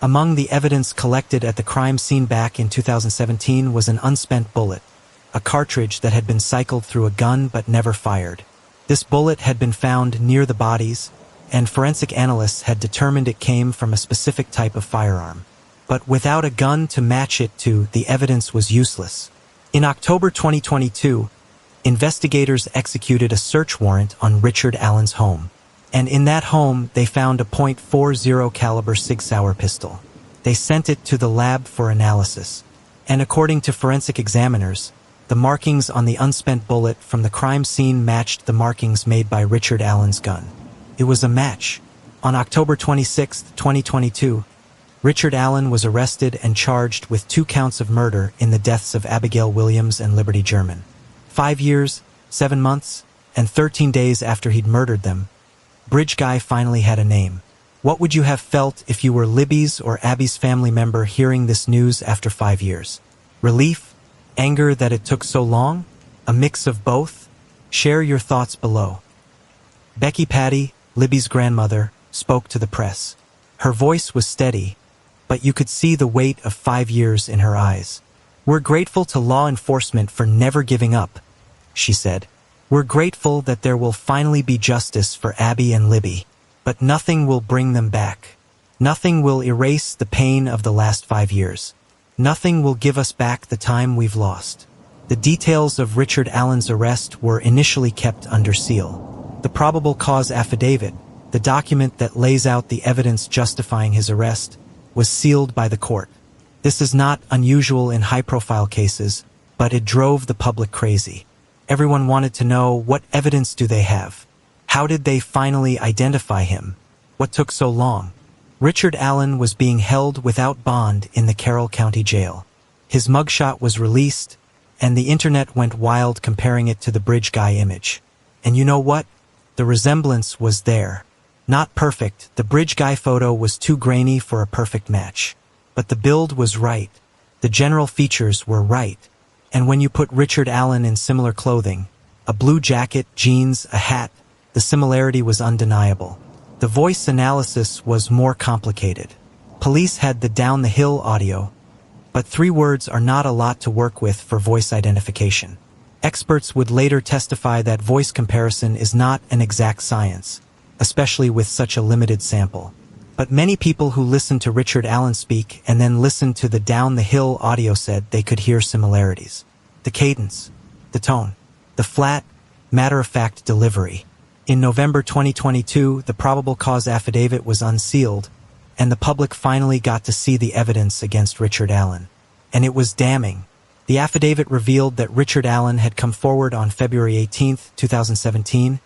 Among the evidence collected at the crime scene back in 2017 was an unspent bullet, a cartridge that had been cycled through a gun but never fired. This bullet had been found near the bodies, and forensic analysts had determined it came from a specific type of firearm. But without a gun to match it to, the evidence was useless. In October 2022, investigators executed a search warrant on Richard Allen's home. And in that home, they found a .40 caliber Sig Sauer pistol. They sent it to the lab for analysis. And according to forensic examiners, the markings on the unspent bullet from the crime scene matched the markings made by Richard Allen's gun. It was a match. On October 26, 2022, Richard Allen was arrested and charged with 2 counts of murder in the deaths of Abigail Williams and Libby German. 5 years, 7 months, and 13 days after he'd murdered them, Bridge Guy finally had a name. What would you have felt if you were Libby's or Abby's family member hearing this news after 5 years? Relief? Anger that it took so long? A mix of both? Share your thoughts below. Becky Patty, Libby's grandmother, spoke to the press. Her voice was steady, but you could see the weight of 5 years in her eyes. "We're grateful to law enforcement for never giving up," she said. "We're grateful that there will finally be justice for Abby and Libby, but nothing will bring them back. Nothing will erase the pain of the last 5 years. Nothing will give us back the time we've lost." The details of Richard Allen's arrest were initially kept under seal. The probable cause affidavit, the document that lays out the evidence justifying his arrest, was sealed by the court. This is not unusual in high-profile cases, but it drove the public crazy. Everyone wanted to know, what evidence do they have? How did they finally identify him? What took so long? Richard Allen was being held without bond in the Carroll County Jail. His mugshot was released, and the internet went wild comparing it to the Bridge Guy image. And you know what? The resemblance was there. Not perfect, the Bridge Guy photo was too grainy for a perfect match. But the build was right. The general features were right. And when you put Richard Allen in similar clothing, a blue jacket, jeans, a hat, the similarity was undeniable. The voice analysis was more complicated. Police had the down the hill audio, but 3 words are not a lot to work with for voice identification. Experts would later testify that voice comparison is not an exact science, especially with such a limited sample. But many people who listened to Richard Allen speak and then listened to the down the hill audio said they could hear similarities. The cadence, the tone, the flat, matter-of-fact delivery. In November 2022, the probable cause affidavit was unsealed, and the public finally got to see the evidence against Richard Allen. And it was damning. The affidavit revealed that Richard Allen had come forward on February 18, 2017,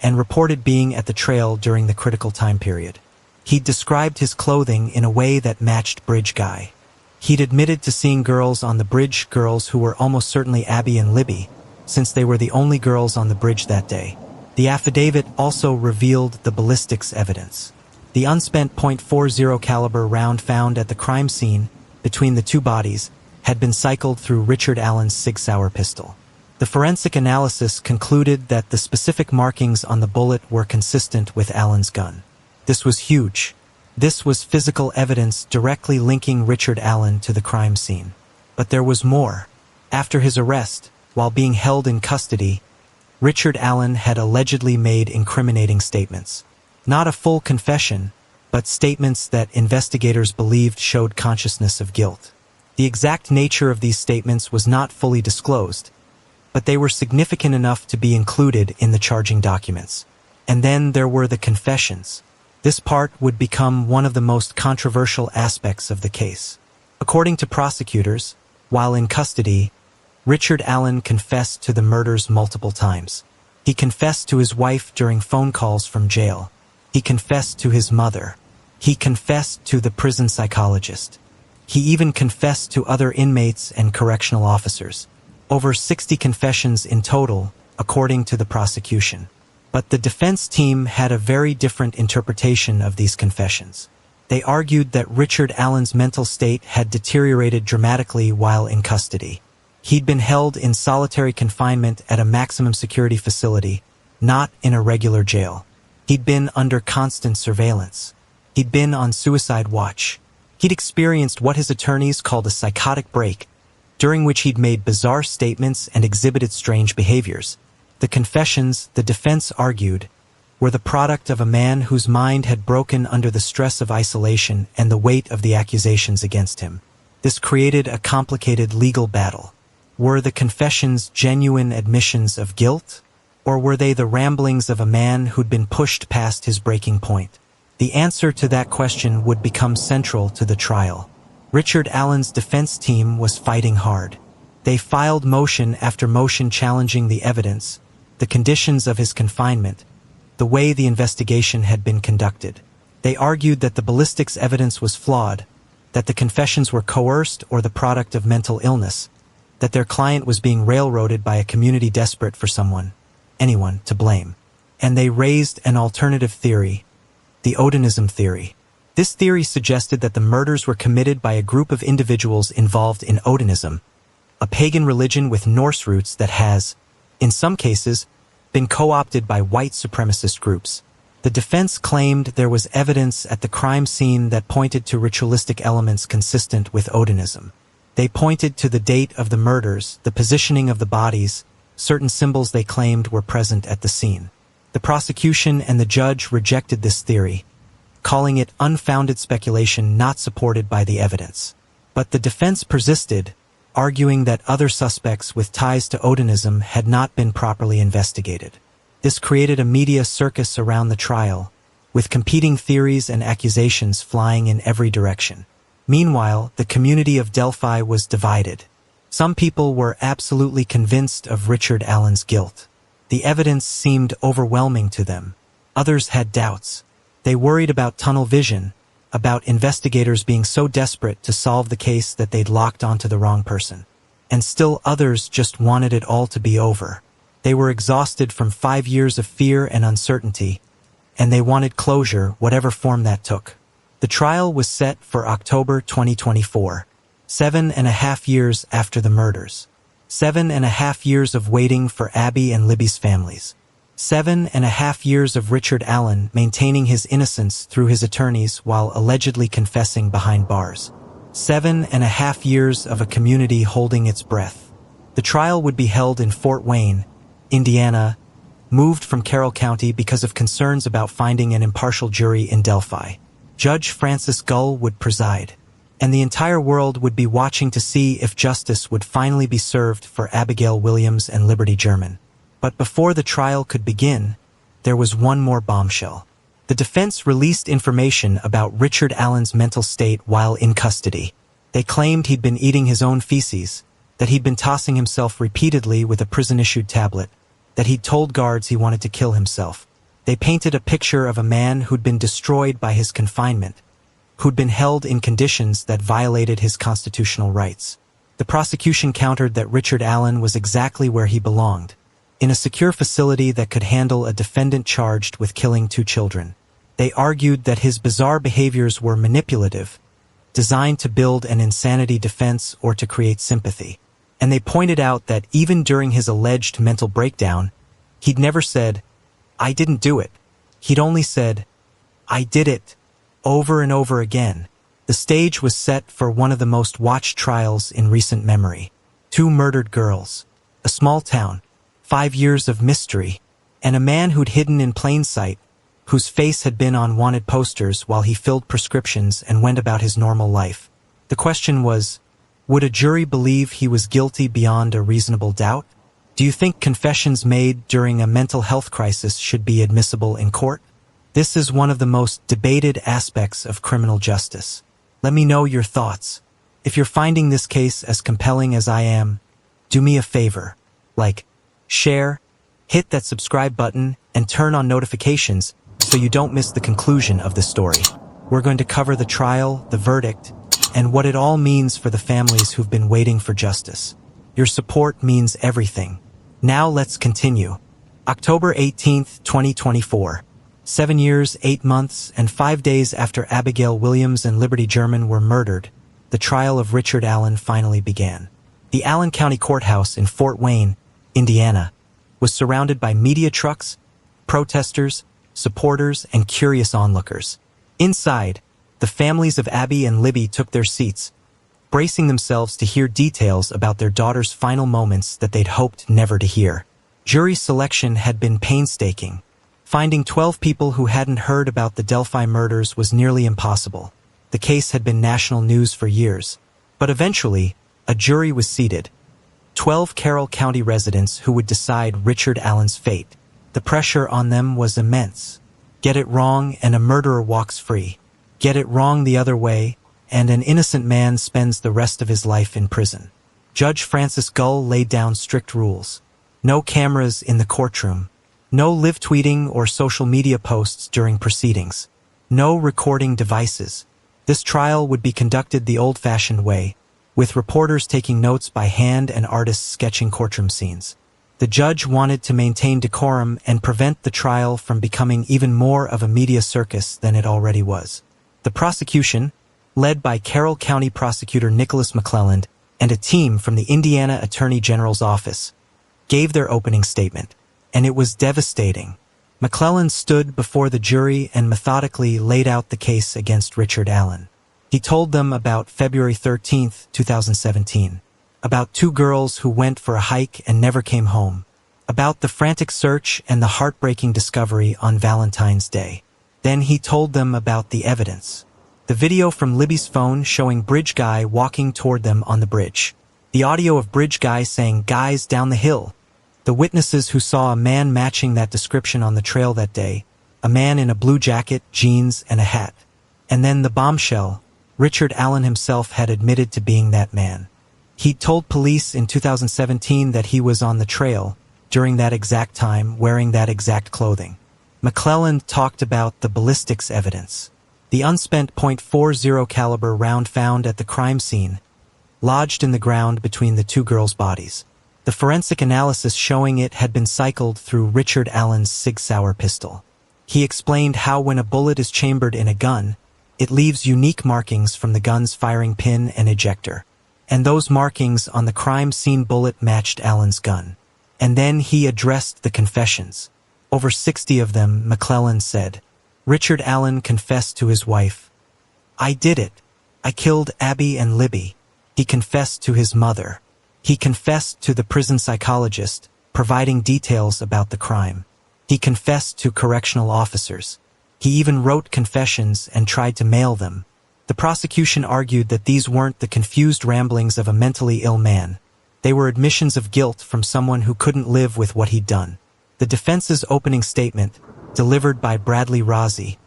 and reported being at the trail during the critical time period. He'd described his clothing in a way that matched Bridge Guy. He'd admitted to seeing girls on the bridge, girls who were almost certainly Abby and Libby, since they were the only girls on the bridge that day. The affidavit also revealed the ballistics evidence. The unspent .40 caliber round found at the crime scene, between the 2 bodies, had been cycled through Richard Allen's Sig Sauer pistol. The forensic analysis concluded that the specific markings on the bullet were consistent with Allen's gun. This was huge. This was physical evidence directly linking Richard Allen to the crime scene. But there was more. After his arrest, while being held in custody, Richard Allen had allegedly made incriminating statements. Not a full confession, but statements that investigators believed showed consciousness of guilt. The exact nature of these statements was not fully disclosed, but they were significant enough to be included in the charging documents. And then there were the confessions. This part would become one of the most controversial aspects of the case. According to prosecutors, while in custody, Richard Allen confessed to the murders multiple times. He confessed to his wife during phone calls from jail. He confessed to his mother. He confessed to the prison psychologist. He even confessed to other inmates and correctional officers. Over 60 confessions in total, according to the prosecution. But the defense team had a very different interpretation of these confessions. They argued that Richard Allen's mental state had deteriorated dramatically while in custody. He'd been held in solitary confinement at a maximum security facility, not in a regular jail. He'd been under constant surveillance. He'd been on suicide watch. He'd experienced what his attorneys called a psychotic break, during which he'd made bizarre statements and exhibited strange behaviors. The confessions, the defense argued, were the product of a man whose mind had broken under the stress of isolation and the weight of the accusations against him. This created a complicated legal battle. Were the confessions genuine admissions of guilt, or were they the ramblings of a man who'd been pushed past his breaking point? The answer to that question would become central to the trial. Richard Allen's defense team was fighting hard. They filed motion after motion challenging the evidence, the conditions of his confinement, the way the investigation had been conducted. They argued that the ballistics evidence was flawed, that the confessions were coerced or the product of mental illness, that their client was being railroaded by a community desperate for anyone to blame. And they raised an alternative theory, the Odinism theory. This theory suggested that the murders were committed by a group of individuals involved in Odinism, a pagan religion with Norse roots that has, in some cases, been co-opted by white supremacist groups. The defense claimed there was evidence at the crime scene that pointed to ritualistic elements consistent with Odinism. They pointed to the date of the murders, the positioning of the bodies, certain symbols they claimed were present at the scene. The prosecution and the judge rejected this theory, calling it unfounded speculation not supported by the evidence. But the defense persisted, arguing that other suspects with ties to Odinism had not been properly investigated. This created a media circus around the trial, with competing theories and accusations flying in every direction. Meanwhile, the community of Delphi was divided. Some people were absolutely convinced of Richard Allen's guilt. The evidence seemed overwhelming to them. Others had doubts. They worried about tunnel vision, about investigators being so desperate to solve the case that they'd locked onto the wrong person. And still others just wanted it all to be over. They were exhausted from 5 years of fear and uncertainty, and they wanted closure, whatever form that took. The trial was set for October 2024, 7.5 years after the murders. 7.5 years of waiting for Abby and Libby's families. 7.5 years of Richard Allen maintaining his innocence through his attorneys while allegedly confessing behind bars. 7.5 years of a community holding its breath. The trial would be held in Fort Wayne, Indiana, moved from Carroll County because of concerns about finding an impartial jury in Delphi. Judge Francis Gull would preside, and the entire world would be watching to see if justice would finally be served for Abigail Williams and Libby German. But before the trial could begin, there was one more bombshell. The defense released information about Richard Allen's mental state while in custody. They claimed he'd been eating his own feces, that he'd been tossing himself repeatedly with a prison-issued tablet, that he'd told guards he wanted to kill himself. They painted a picture of a man who'd been destroyed by his confinement, who'd been held in conditions that violated his constitutional rights. The prosecution countered that Richard Allen was exactly where he belonged, in a secure facility that could handle a defendant charged with killing 2 children. They argued that his bizarre behaviors were manipulative, designed to build an insanity defense or to create sympathy. And they pointed out that even during his alleged mental breakdown, he'd never said, "I didn't do it." He'd only said, "I did it," over and over again. The stage was set for one of the most watched trials in recent memory. 2 murdered girls. A small town, 5 years of mystery, and a man who'd hidden in plain sight, whose face had been on wanted posters while he filled prescriptions and went about his normal life. The question was, would a jury believe he was guilty beyond a reasonable doubt? Do you think confessions made during a mental health crisis should be admissible in court? This is one of the most debated aspects of criminal justice. Let me know your thoughts. If you're finding this case as compelling as I am, do me a favor. Like, share, hit that subscribe button, and turn on notifications so you don't miss the conclusion of the story. We're going to cover the trial, the verdict, and what it all means for the families who've been waiting for justice. Your support means everything. Now let's continue. October 18th, 2024. 7 years, 8 months, and 5 days after Abigail Williams and Libby German were murdered, the trial of Richard Allen finally began. The Allen County Courthouse in Fort Wayne, Indiana, was surrounded by media trucks, protesters, supporters, and curious onlookers. Inside, the families of Abby and Libby took their seats, bracing themselves to hear details about their daughter's final moments that they'd hoped never to hear. Jury selection had been painstaking. Finding 12 people who hadn't heard about the Delphi murders was nearly impossible. The case had been national news for years. But eventually, a jury was seated. 12 Carroll County residents who would decide Richard Allen's fate. The pressure on them was immense. Get it wrong and a murderer walks free. Get it wrong the other way, and an innocent man spends the rest of his life in prison. Judge Francis Gull laid down strict rules. No cameras in the courtroom. No live tweeting or social media posts during proceedings. No recording devices. This trial would be conducted the old-fashioned way, with reporters taking notes by hand and artists sketching courtroom scenes. The judge wanted to maintain decorum and prevent the trial from becoming even more of a media circus than it already was. The prosecution, led by Carroll County Prosecutor Nicholas McClelland and a team from the Indiana Attorney General's office, gave their opening statement, and it was devastating. McClelland stood before the jury and methodically laid out the case against Richard Allen. He told them about February 13, 2017, about 2 girls who went for a hike and never came home, about the frantic search and the heartbreaking discovery on Valentine's Day. Then he told them about the evidence. The video from Libby's phone showing Bridge Guy walking toward them on the bridge. The audio of Bridge Guy saying, "Guys, down the hill." The witnesses who saw a man matching that description on the trail that day, a man in a blue jacket, jeans, and a hat. And then the bombshell, Richard Allen himself had admitted to being that man. He'd told police in 2017 that he was on the trail, during that exact time, wearing that exact clothing. McClelland talked about the ballistics evidence. The unspent .40 caliber round found at the crime scene, lodged in the ground between the 2 girls' bodies. The forensic analysis showing it had been cycled through Richard Allen's Sig Sauer pistol. He explained how when a bullet is chambered in a gun, it leaves unique markings from the gun's firing pin and ejector. And those markings on the crime scene bullet matched Allen's gun. And then he addressed the confessions. Over 60 of them, McClelland said. Richard Allen confessed to his wife. "I did it. I killed Abby and Libby." He confessed to his mother. He confessed to the prison psychologist, providing details about the crime. He confessed to correctional officers. He even wrote confessions and tried to mail them. The prosecution argued that these weren't the confused ramblings of a mentally ill man. They were admissions of guilt from someone who couldn't live with what he'd done. The defense's opening statement, delivered by Bradley Rozzi,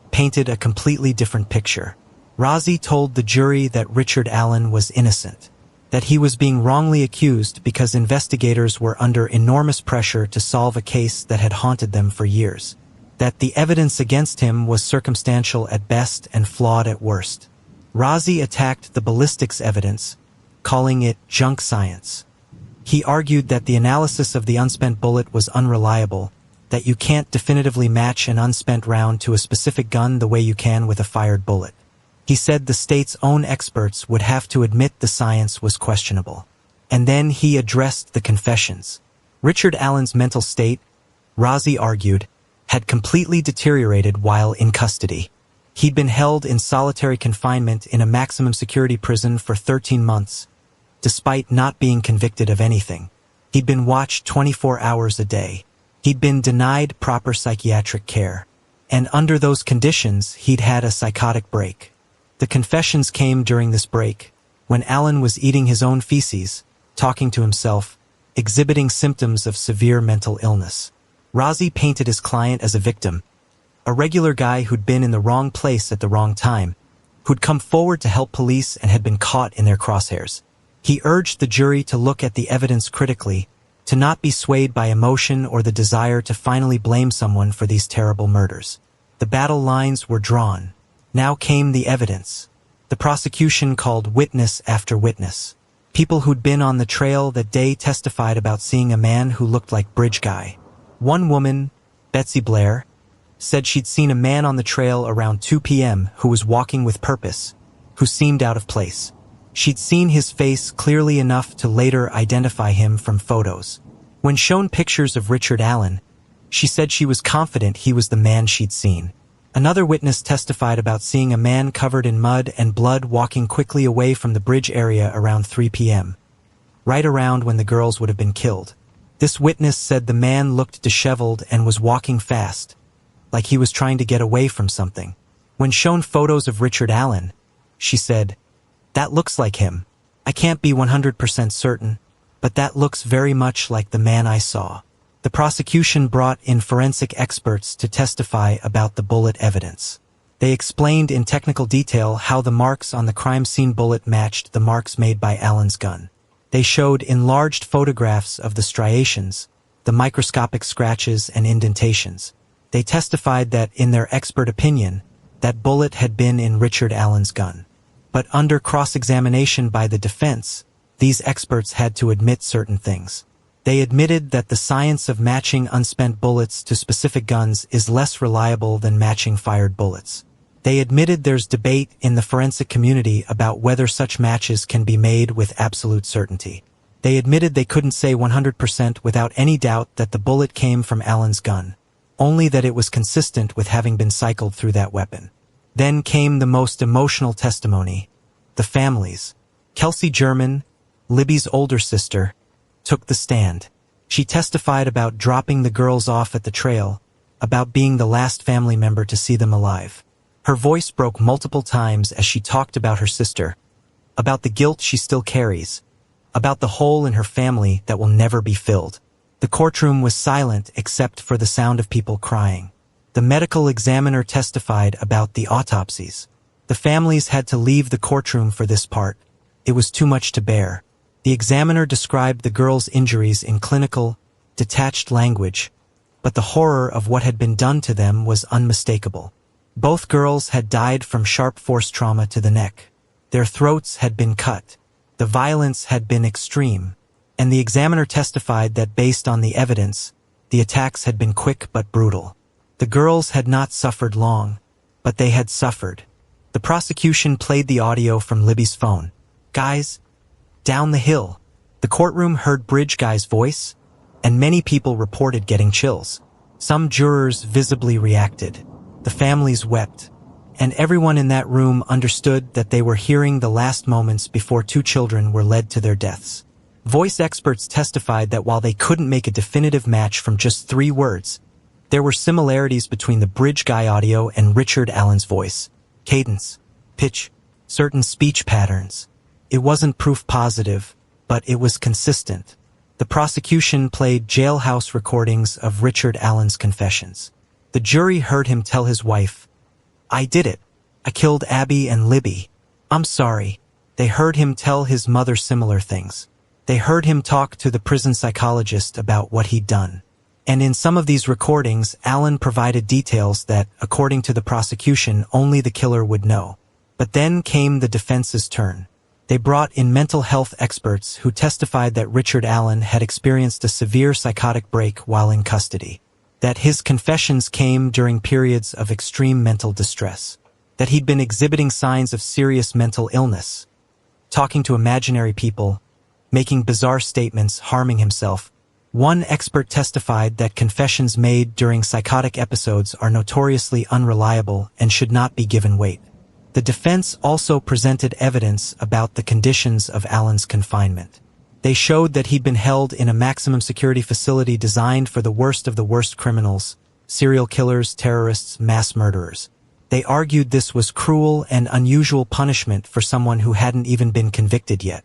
painted a completely different picture. Rozzi told the jury that Richard Allen was innocent, that he was being wrongly accused because investigators were under enormous pressure to solve a case that had haunted them for years, that the evidence against him was circumstantial at best and flawed at worst. Rozzi attacked the ballistics evidence, calling it junk science. He argued that the analysis of the unspent bullet was unreliable, that you can't definitively match an unspent round to a specific gun the way you can with a fired bullet. He said the state's own experts would have to admit the science was questionable. And then he addressed the confessions. Richard Allen's mental state, Rozzi argued, had completely deteriorated while in custody. He'd been held in solitary confinement in a maximum security prison for 13 months, despite not being convicted of anything. He'd been watched 24 hours a day. He'd been denied proper psychiatric care. And under those conditions, he'd had a psychotic break. The confessions came during this break, when Alan was eating his own feces, talking to himself, exhibiting symptoms of severe mental illness. Razi painted his client as a victim, a regular guy who'd been in the wrong place at the wrong time, who'd come forward to help police and had been caught in their crosshairs. He urged the jury to look at the evidence critically, to not be swayed by emotion or the desire to finally blame someone for these terrible murders. The battle lines were drawn. Now came the evidence. The prosecution called witness after witness. People who'd been on the trail that day testified about seeing a man who looked like Bridge Guy. One woman, Betsy Blair, said she'd seen a man on the trail around 2 p.m. who was walking with purpose, who seemed out of place. She'd seen his face clearly enough to later identify him from photos. When shown pictures of Richard Allen, she said she was confident he was the man she'd seen. Another witness testified about seeing a man covered in mud and blood walking quickly away from the bridge area around 3 p.m., right around when the girls would have been killed. This witness said the man looked disheveled and was walking fast, like he was trying to get away from something. When shown photos of Richard Allen, she said, "That looks like him. I can't be 100% certain, but that looks very much like the man I saw." The prosecution brought in forensic experts to testify about the bullet evidence. They explained in technical detail how the marks on the crime scene bullet matched the marks made by Allen's gun. They showed enlarged photographs of the striations, the microscopic scratches and indentations. They testified that, in their expert opinion, that bullet had been in Richard Allen's gun. But under cross-examination by the defense, these experts had to admit certain things. They admitted that the science of matching unspent bullets to specific guns is less reliable than matching fired bullets. They admitted there's debate in the forensic community about whether such matches can be made with absolute certainty. They admitted they couldn't say 100% without any doubt that the bullet came from Allen's gun, only that it was consistent with having been cycled through that weapon. Then came the most emotional testimony. The families. Kelsi German, Libby's older sister, took the stand. She testified about dropping the girls off at the trail, about being the last family member to see them alive. Her voice broke multiple times as she talked about her sister, about the guilt she still carries, about the hole in her family that will never be filled. The courtroom was silent except for the sound of people crying. The medical examiner testified about the autopsies. The families had to leave the courtroom for this part. It was too much to bear. The examiner described the girls' injuries in clinical, detached language, but the horror of what had been done to them was unmistakable. Both girls had died from sharp force trauma to the neck. Their throats had been cut. The violence had been extreme, and the examiner testified that based on the evidence, the attacks had been quick but brutal. The girls had not suffered long, but they had suffered. The prosecution played the audio from Libby's phone. "Guys, down the hill." The courtroom heard Bridge Guy's voice, and many people reported getting chills. Some jurors visibly reacted. The families wept, and everyone in that room understood that they were hearing the last moments before two children were led to their deaths. Voice experts testified that while they couldn't make a definitive match from just 3 words, there were similarities between the Bridge Guy audio and Richard Allen's voice. Cadence, pitch, certain speech patterns. It wasn't proof positive, but it was consistent. The prosecution played jailhouse recordings of Richard Allen's confessions. The jury heard him tell his wife, "I did it. I killed Abby and Libby. I'm sorry." They heard him tell his mother similar things. They heard him talk to the prison psychologist about what he'd done. And in some of these recordings, Allen provided details that, according to the prosecution, only the killer would know. But then came the defense's turn. They brought in mental health experts who testified that Richard Allen had experienced a severe psychotic break while in custody, that his confessions came during periods of extreme mental distress, that he'd been exhibiting signs of serious mental illness, talking to imaginary people, making bizarre statements, harming himself. One expert testified that confessions made during psychotic episodes are notoriously unreliable and should not be given weight. The defense also presented evidence about the conditions of Allen's confinement. They showed that he'd been held in a maximum security facility designed for the worst of the worst criminals, serial killers, terrorists, mass murderers. They argued this was cruel and unusual punishment for someone who hadn't even been convicted yet.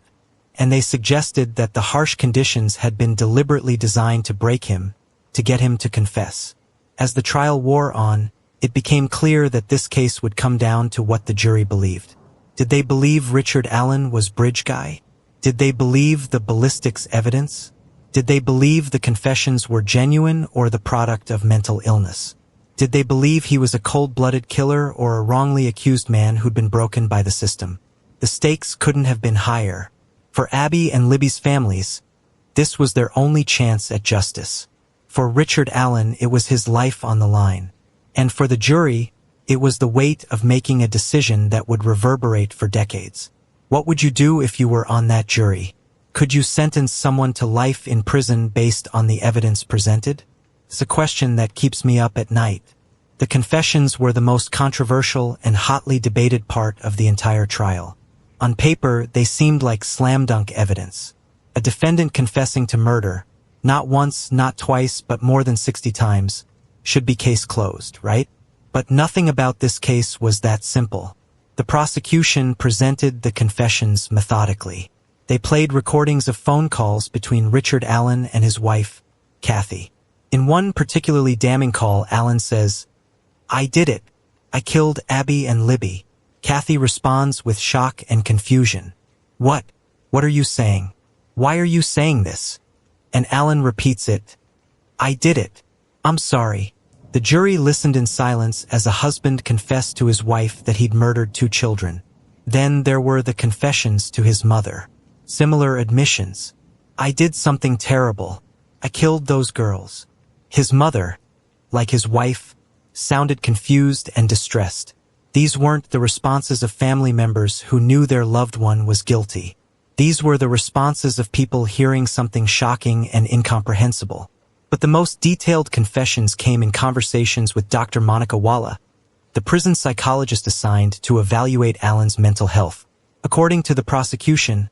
And they suggested that the harsh conditions had been deliberately designed to break him, to get him to confess. As the trial wore on, it became clear that this case would come down to what the jury believed. Did they believe Richard Allen was Bridge Guy? Did they believe the ballistics evidence? Did they believe the confessions were genuine or the product of mental illness? Did they believe he was a cold-blooded killer or a wrongly accused man who'd been broken by the system? The stakes couldn't have been higher. For Abby and Libby's families, this was their only chance at justice. For Richard Allen, it was his life on the line. And for the jury, it was the weight of making a decision that would reverberate for decades. What would you do if you were on that jury? Could you sentence someone to life in prison based on the evidence presented? It's a question that keeps me up at night. The confessions were the most controversial and hotly debated part of the entire trial. On paper, they seemed like slam-dunk evidence. A defendant confessing to murder, not once, not twice, but more than 60 times, should be case closed, right? But nothing about this case was that simple. The prosecution presented the confessions methodically. They played recordings of phone calls between Richard Allen and his wife, Kathy. In one particularly damning call, Allen says, "I did it. I killed Abby and Libby." Kathy responds with shock and confusion. "What? What are you saying? Why are you saying this?" And Allen repeats it. "I did it. I'm sorry." The jury listened in silence as a husband confessed to his wife that he'd murdered 2 children. Then there were the confessions to his mother. Similar admissions. "I did something terrible. I killed those girls." His mother, like his wife, sounded confused and distressed. These weren't the responses of family members who knew their loved one was guilty. These were the responses of people hearing something shocking and incomprehensible. But the most detailed confessions came in conversations with Dr. Monica Walla, the prison psychologist assigned to evaluate Allen's mental health. According to the prosecution,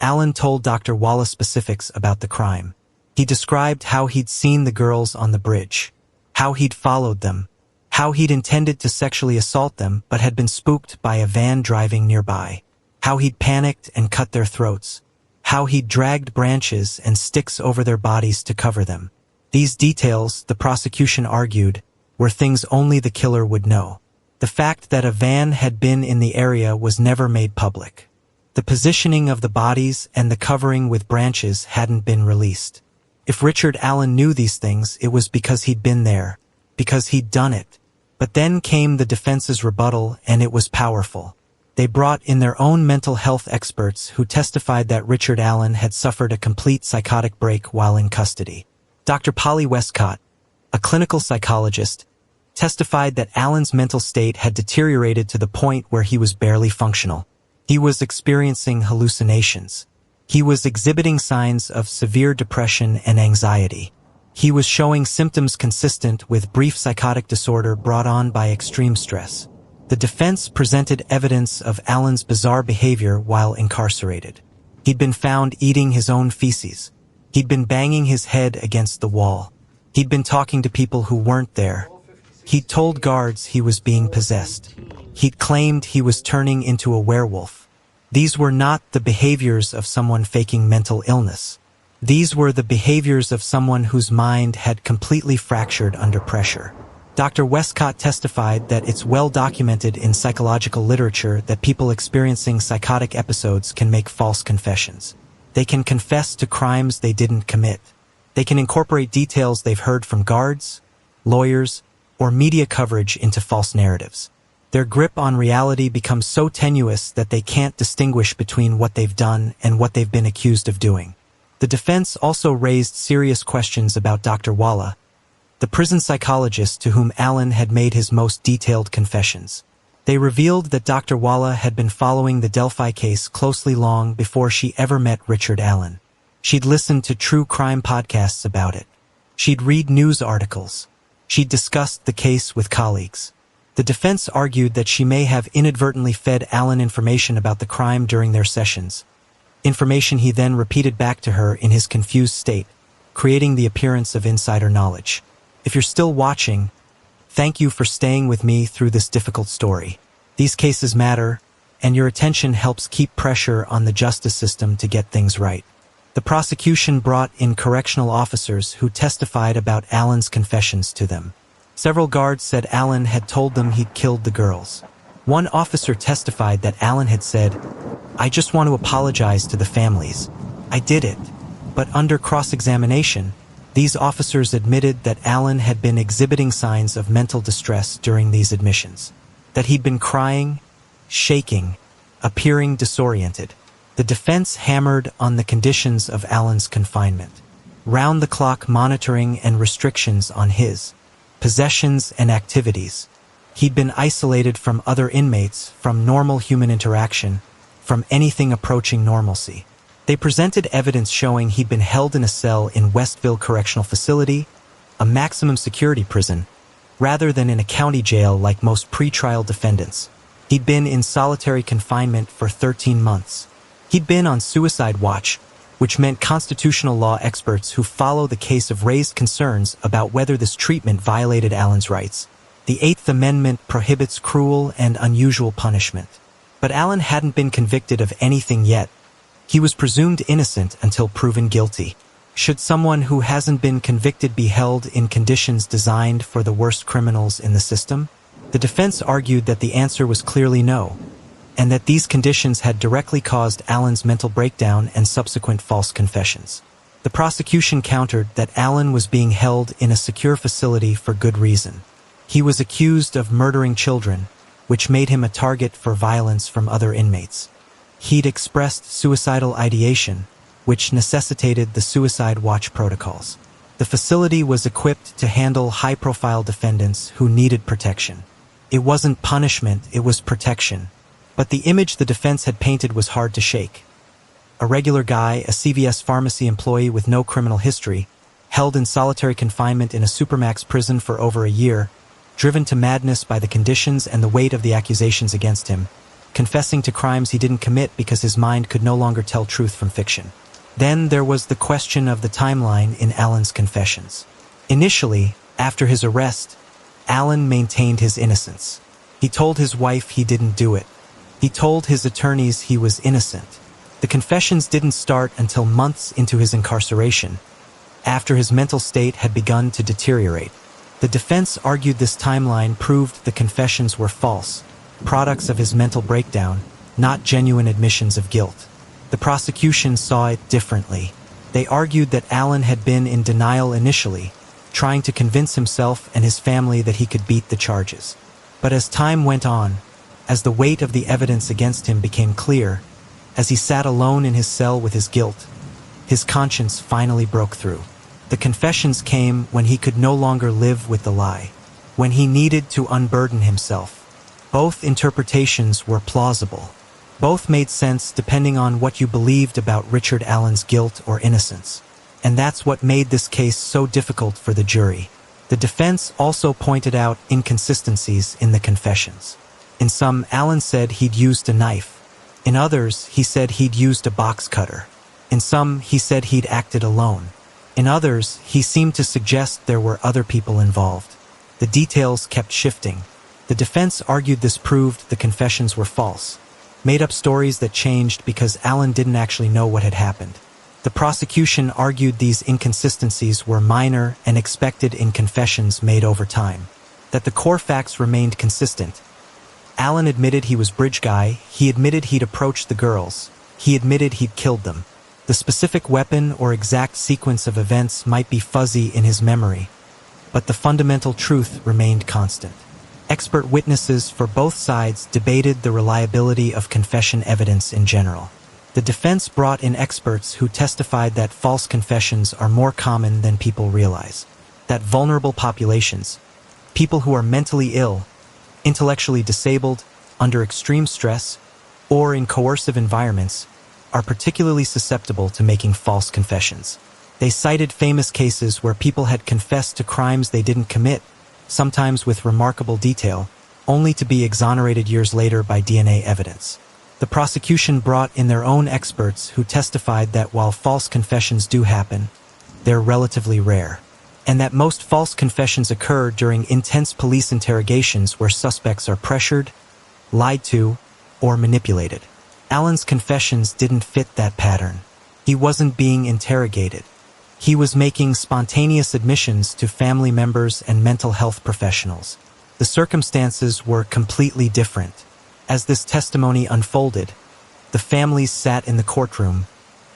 Allen told Dr. Walla specifics about the crime. He described how he'd seen the girls on the bridge, how he'd followed them, how he'd intended to sexually assault them but had been spooked by a van driving nearby, how he'd panicked and cut their throats, how he'd dragged branches and sticks over their bodies to cover them. These details, the prosecution argued, were things only the killer would know. The fact that a van had been in the area was never made public. The positioning of the bodies and the covering with branches hadn't been released. If Richard Allen knew these things, it was because he'd been there, because he'd done it. But then came the defense's rebuttal, and it was powerful. They brought in their own mental health experts who testified that Richard Allen had suffered a complete psychotic break while in custody. Dr. Polly Westcott, a clinical psychologist, testified that Allen's mental state had deteriorated to the point where he was barely functional. He was experiencing hallucinations. He was exhibiting signs of severe depression and anxiety. He was showing symptoms consistent with brief psychotic disorder brought on by extreme stress. The defense presented evidence of Allen's bizarre behavior while incarcerated. He'd been found eating his own feces. He'd been banging his head against the wall. He'd been talking to people who weren't there. He'd told guards he was being possessed. He'd claimed he was turning into a werewolf. These were not the behaviors of someone faking mental illness. These were the behaviors of someone whose mind had completely fractured under pressure. Dr. Westcott testified that it's well documented in psychological literature that people experiencing psychotic episodes can make false confessions. They can confess to crimes they didn't commit. They can incorporate details they've heard from guards, lawyers, or media coverage into false narratives. Their grip on reality becomes so tenuous that they can't distinguish between what they've done and what they've been accused of doing. The defense also raised serious questions about Dr. Walla, the prison psychologist to whom Allen had made his most detailed confessions. They revealed that Dr. Walla had been following the Delphi case closely long before she ever met Richard Allen. She'd listened to true crime podcasts about it. She'd read news articles. She'd discussed the case with colleagues. The defense argued that she may have inadvertently fed Allen information about the crime during their sessions. information he then repeated back to her in his confused state, creating the appearance of insider knowledge. If you're still watching, thank you for staying with me through this difficult story. These cases matter, and your attention helps keep pressure on the justice system to get things right. The prosecution brought in correctional officers who testified about Alan's confessions to them. Several guards said Alan had told them he'd killed the girls. One officer testified that Alan had said, "I just want to apologize to the families. I did it." But under cross-examination, these officers admitted that Alan had been exhibiting signs of mental distress during these admissions, that he'd been crying, shaking, appearing disoriented. The defense hammered on the conditions of Alan's confinement, round-the-clock monitoring and restrictions on his possessions and activities. He'd been isolated from other inmates, from normal human interaction, from anything approaching normalcy. They presented evidence showing he'd been held in a cell in Westville Correctional Facility, a maximum security prison, rather than in a county jail like most pretrial defendants. He'd been in solitary confinement for 13 months. He'd been on suicide watch, which meant constitutional law experts who follow the case have raised concerns about whether this treatment violated Alan's rights. The Eighth Amendment prohibits cruel and unusual punishment. But Alan hadn't been convicted of anything yet. He was presumed innocent until proven guilty. Should someone who hasn't been convicted be held in conditions designed for the worst criminals in the system? The defense argued that the answer was clearly no, and that these conditions had directly caused Alan's mental breakdown and subsequent false confessions. The prosecution countered that Alan was being held in a secure facility for good reason. He was accused of murdering children, which made him a target for violence from other inmates. He'd expressed suicidal ideation, which necessitated the suicide watch protocols. The facility was equipped to handle high-profile defendants who needed protection. It wasn't punishment, it was protection. But the image the defense had painted was hard to shake. A regular guy, a CVS pharmacy employee with no criminal history, held in solitary confinement in a supermax prison for over a year, driven to madness by the conditions and the weight of the accusations against him, confessing to crimes he didn't commit because his mind could no longer tell truth from fiction. Then there was the question of the timeline in Alan's confessions. Initially, after his arrest, Alan maintained his innocence. He told his wife he didn't do it. He told his attorneys he was innocent. The confessions didn't start until months into his incarceration, after his mental state had begun to deteriorate. The defense argued this timeline proved the confessions were false, products of his mental breakdown, not genuine admissions of guilt. The prosecution saw it differently. They argued that Alan had been in denial initially, trying to convince himself and his family that he could beat the charges. But as time went on, as the weight of the evidence against him became clear, as he sat alone in his cell with his guilt, his conscience finally broke through. The confessions came when he could no longer live with the lie, when he needed to unburden himself. Both interpretations were plausible. Both made sense depending on what you believed about Richard Allen's guilt or innocence. And that's what made this case so difficult for the jury. The defense also pointed out inconsistencies in the confessions. In some, Alan said he'd used a knife. In others, he said he'd used a box cutter. In some, he said he'd acted alone. In others, he seemed to suggest there were other people involved. The details kept shifting. The defense argued this proved the confessions were false, made up stories that changed because Alan didn't actually know what had happened. The prosecution argued these inconsistencies were minor and expected in confessions made over time, that the core facts remained consistent. Alan admitted he was bridge guy, he admitted he'd approached the girls, he admitted he'd killed them. The specific weapon or exact sequence of events might be fuzzy in his memory, but the fundamental truth remained constant. Expert witnesses for both sides debated the reliability of confession evidence in general. The defense brought in experts who testified that false confessions are more common than people realize, that vulnerable populations, people who are mentally ill, intellectually disabled, under extreme stress, or in coercive environments, are particularly susceptible to making false confessions. They cited famous cases where people had confessed to crimes they didn't commit, sometimes with remarkable detail, only to be exonerated years later by DNA evidence. The prosecution brought in their own experts who testified that while false confessions do happen, they're relatively rare, and that most false confessions occur during intense police interrogations where suspects are pressured, lied to, or manipulated. Allen's confessions didn't fit that pattern. He wasn't being interrogated. He was making spontaneous admissions to family members and mental health professionals. The circumstances were completely different. As this testimony unfolded, the families sat in the courtroom,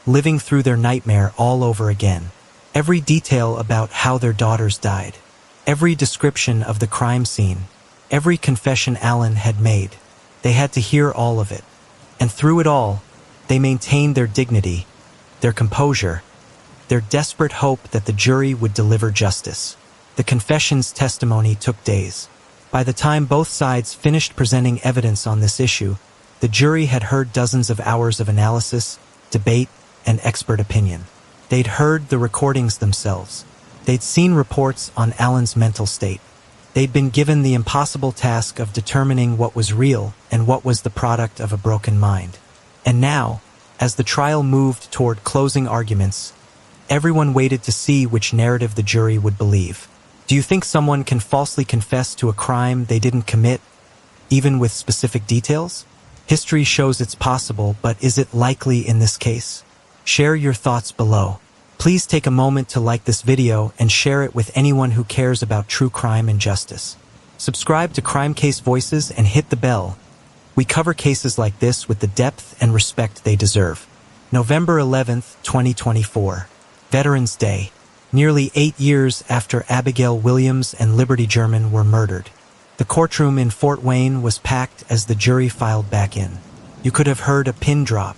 living through their nightmare all over again. Every detail about how their daughters died, every description of the crime scene, every confession Allen had made, they had to hear all of it. And through it all, they maintained their dignity, their composure, their desperate hope that the jury would deliver justice. The confession's testimony took days. By the time both sides finished presenting evidence on this issue, the jury had heard dozens of hours of analysis, debate, and expert opinion. They'd heard the recordings themselves. They'd seen reports on Allen's mental state. They'd been given the impossible task of determining what was real and what was the product of a broken mind. And now, as the trial moved toward closing arguments, everyone waited to see which narrative the jury would believe. Do you think someone can falsely confess to a crime they didn't commit, even with specific details? History shows it's possible, but is it likely in this case? Share your thoughts below. Please take a moment to like this video and share it with anyone who cares about true crime and justice. Subscribe to Crime Case Voices and hit the bell. We cover cases like this with the depth and respect they deserve. November 11th, 2024. Veterans Day. Nearly 8 years after Abigail Williams and Libby German were murdered. The courtroom in Fort Wayne was packed as the jury filed back in. You could have heard a pin drop.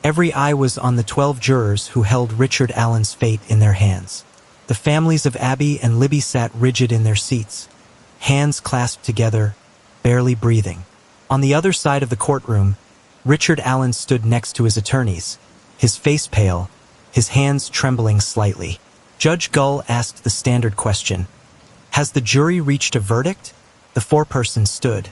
Every eye was on the 12 jurors who held Richard Allen's fate in their hands. The families of Abby and Libby sat rigid in their seats, hands clasped together, barely breathing. On the other side of the courtroom, Richard Allen stood next to his attorneys, his face pale, his hands trembling slightly. Judge Gull asked the standard question, "Has the jury reached a verdict?" The foreperson stood.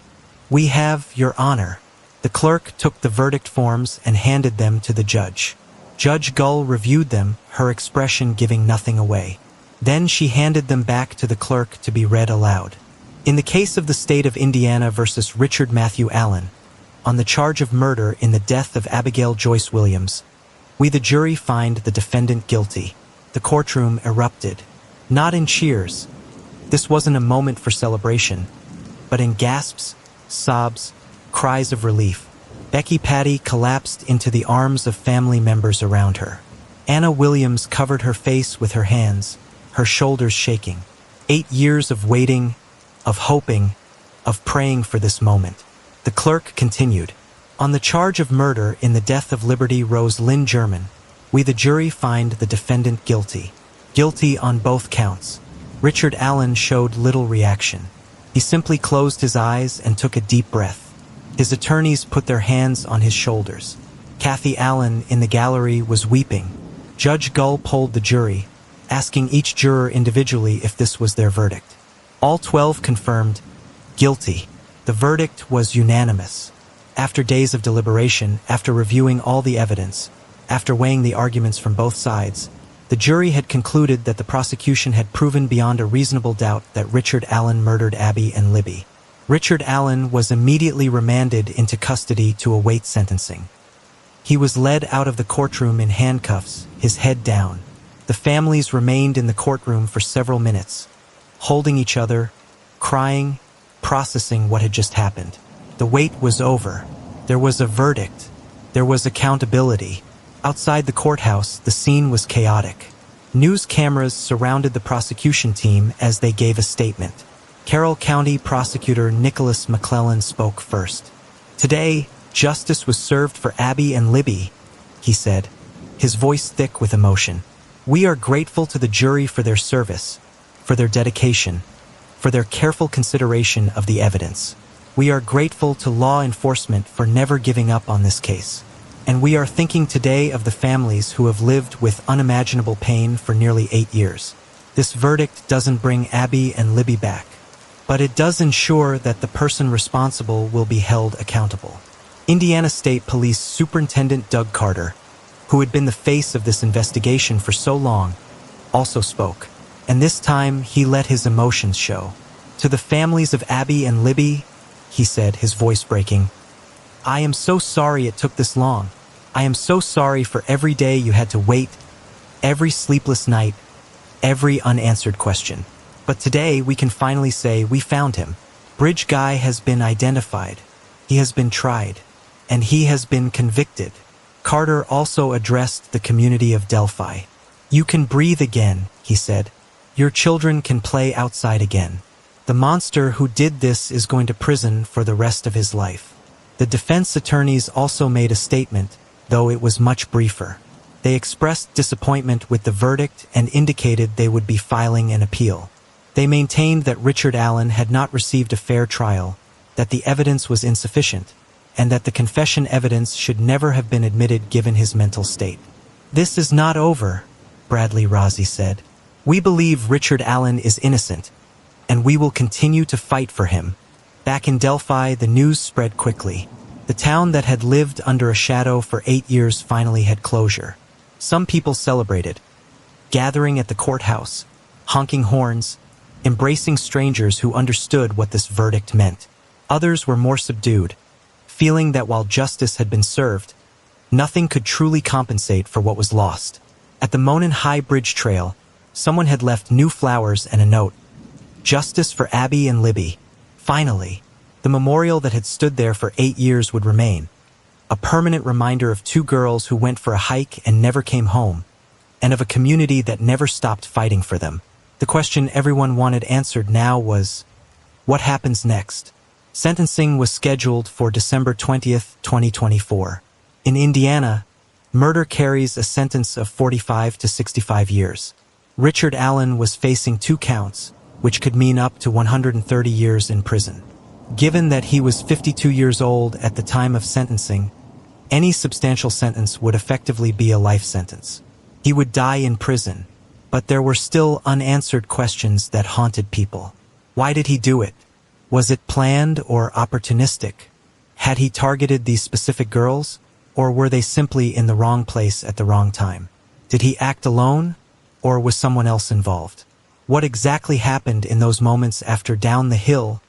"We have, Your Honor." The clerk took the verdict forms and handed them to the judge. Judge Gull reviewed them, her expression giving nothing away. Then she handed them back to the clerk to be read aloud. In the case of the state of Indiana versus Richard Matthew Allen, on the charge of murder in the death of Abigail Joyce Williams, we the jury find the defendant guilty. The courtroom erupted, not in cheers. This wasn't a moment for celebration, but in gasps, sobs, cries of relief. Becky Patty collapsed into the arms of family members around her. Anna Williams covered her face with her hands, her shoulders shaking. 8 years of waiting, of hoping, of praying for this moment. The clerk continued. On the charge of murder in the death of Liberty Rose Lynn German, we the jury find the defendant guilty. Guilty on both counts. Richard Allen showed little reaction. He simply closed his eyes and took a deep breath. His attorneys put their hands on his shoulders. Kathy Allen in the gallery was weeping. Judge Gull polled the jury, asking each juror individually if this was their verdict. All 12 confirmed guilty. The verdict was unanimous. After days of deliberation, after reviewing all the evidence, after weighing the arguments from both sides, the jury had concluded that the prosecution had proven beyond a reasonable doubt that Richard Allen murdered Abby and Libby. Richard Allen was immediately remanded into custody to await sentencing. He was led out of the courtroom in handcuffs, his head down. The families remained in the courtroom for several minutes, holding each other, crying, processing what had just happened. The wait was over. There was a verdict. There was accountability. Outside the courthouse, the scene was chaotic. News cameras surrounded the prosecution team as they gave a statement. Carroll County Prosecutor Nicholas McClellan spoke first. "Today, justice was served for Abby and Libby," he said, his voice thick with emotion. "We are grateful to the jury for their service, for their dedication, for their careful consideration of the evidence. We are grateful to law enforcement for never giving up on this case. And we are thinking today of the families who have lived with unimaginable pain for nearly 8 years. This verdict doesn't bring Abby and Libby back, but it does ensure that the person responsible will be held accountable. Indiana State Police Superintendent Doug Carter, who had been the face of this investigation for so long, also spoke. And this time, he let his emotions show. To the families of Abby and Libby, he said, his voice breaking, "I am so sorry it took this long. I am so sorry for every day you had to wait, every sleepless night, every unanswered question. But today, we can finally say we found him. Bridge Guy has been identified. He has been tried. And he has been convicted." Carter also addressed the community of Delphi. "You can breathe again," he said. "Your children can play outside again. The monster who did this is going to prison for the rest of his life." The defense attorneys also made a statement, though it was much briefer. They expressed disappointment with the verdict and indicated they would be filing an appeal. They maintained that Richard Allen had not received a fair trial, that the evidence was insufficient, and that the confession evidence should never have been admitted given his mental state. "This is not over," Bradley Rozzi said. "We believe Richard Allen is innocent, and we will continue to fight for him." Back in Delphi, the news spread quickly. The town that had lived under a shadow for 8 years finally had closure. Some people celebrated, gathering at the courthouse, honking horns, embracing strangers who understood what this verdict meant. Others were more subdued, feeling that while justice had been served, nothing could truly compensate for what was lost. At the Monon High Bridge Trail, someone had left new flowers and a note. "Justice for Abby and Libby." Finally, the memorial that had stood there for 8 years would remain, a permanent reminder of 2 girls who went for a hike and never came home, and of a community that never stopped fighting for them. The question everyone wanted answered now was, what happens next? Sentencing was scheduled for December 20th, 2024. In Indiana, murder carries a sentence of 45 to 65 years. Richard Allen was facing 2 counts, which could mean up to 130 years in prison. Given that he was 52 years old at the time of sentencing, any substantial sentence would effectively be a life sentence. He would die in prison, but there were still unanswered questions that haunted people. Why did he do it? Was it planned or opportunistic? Had he targeted these specific girls, or were they simply in the wrong place at the wrong time? Did he act alone, or was someone else involved? What exactly happened in those moments after down the hill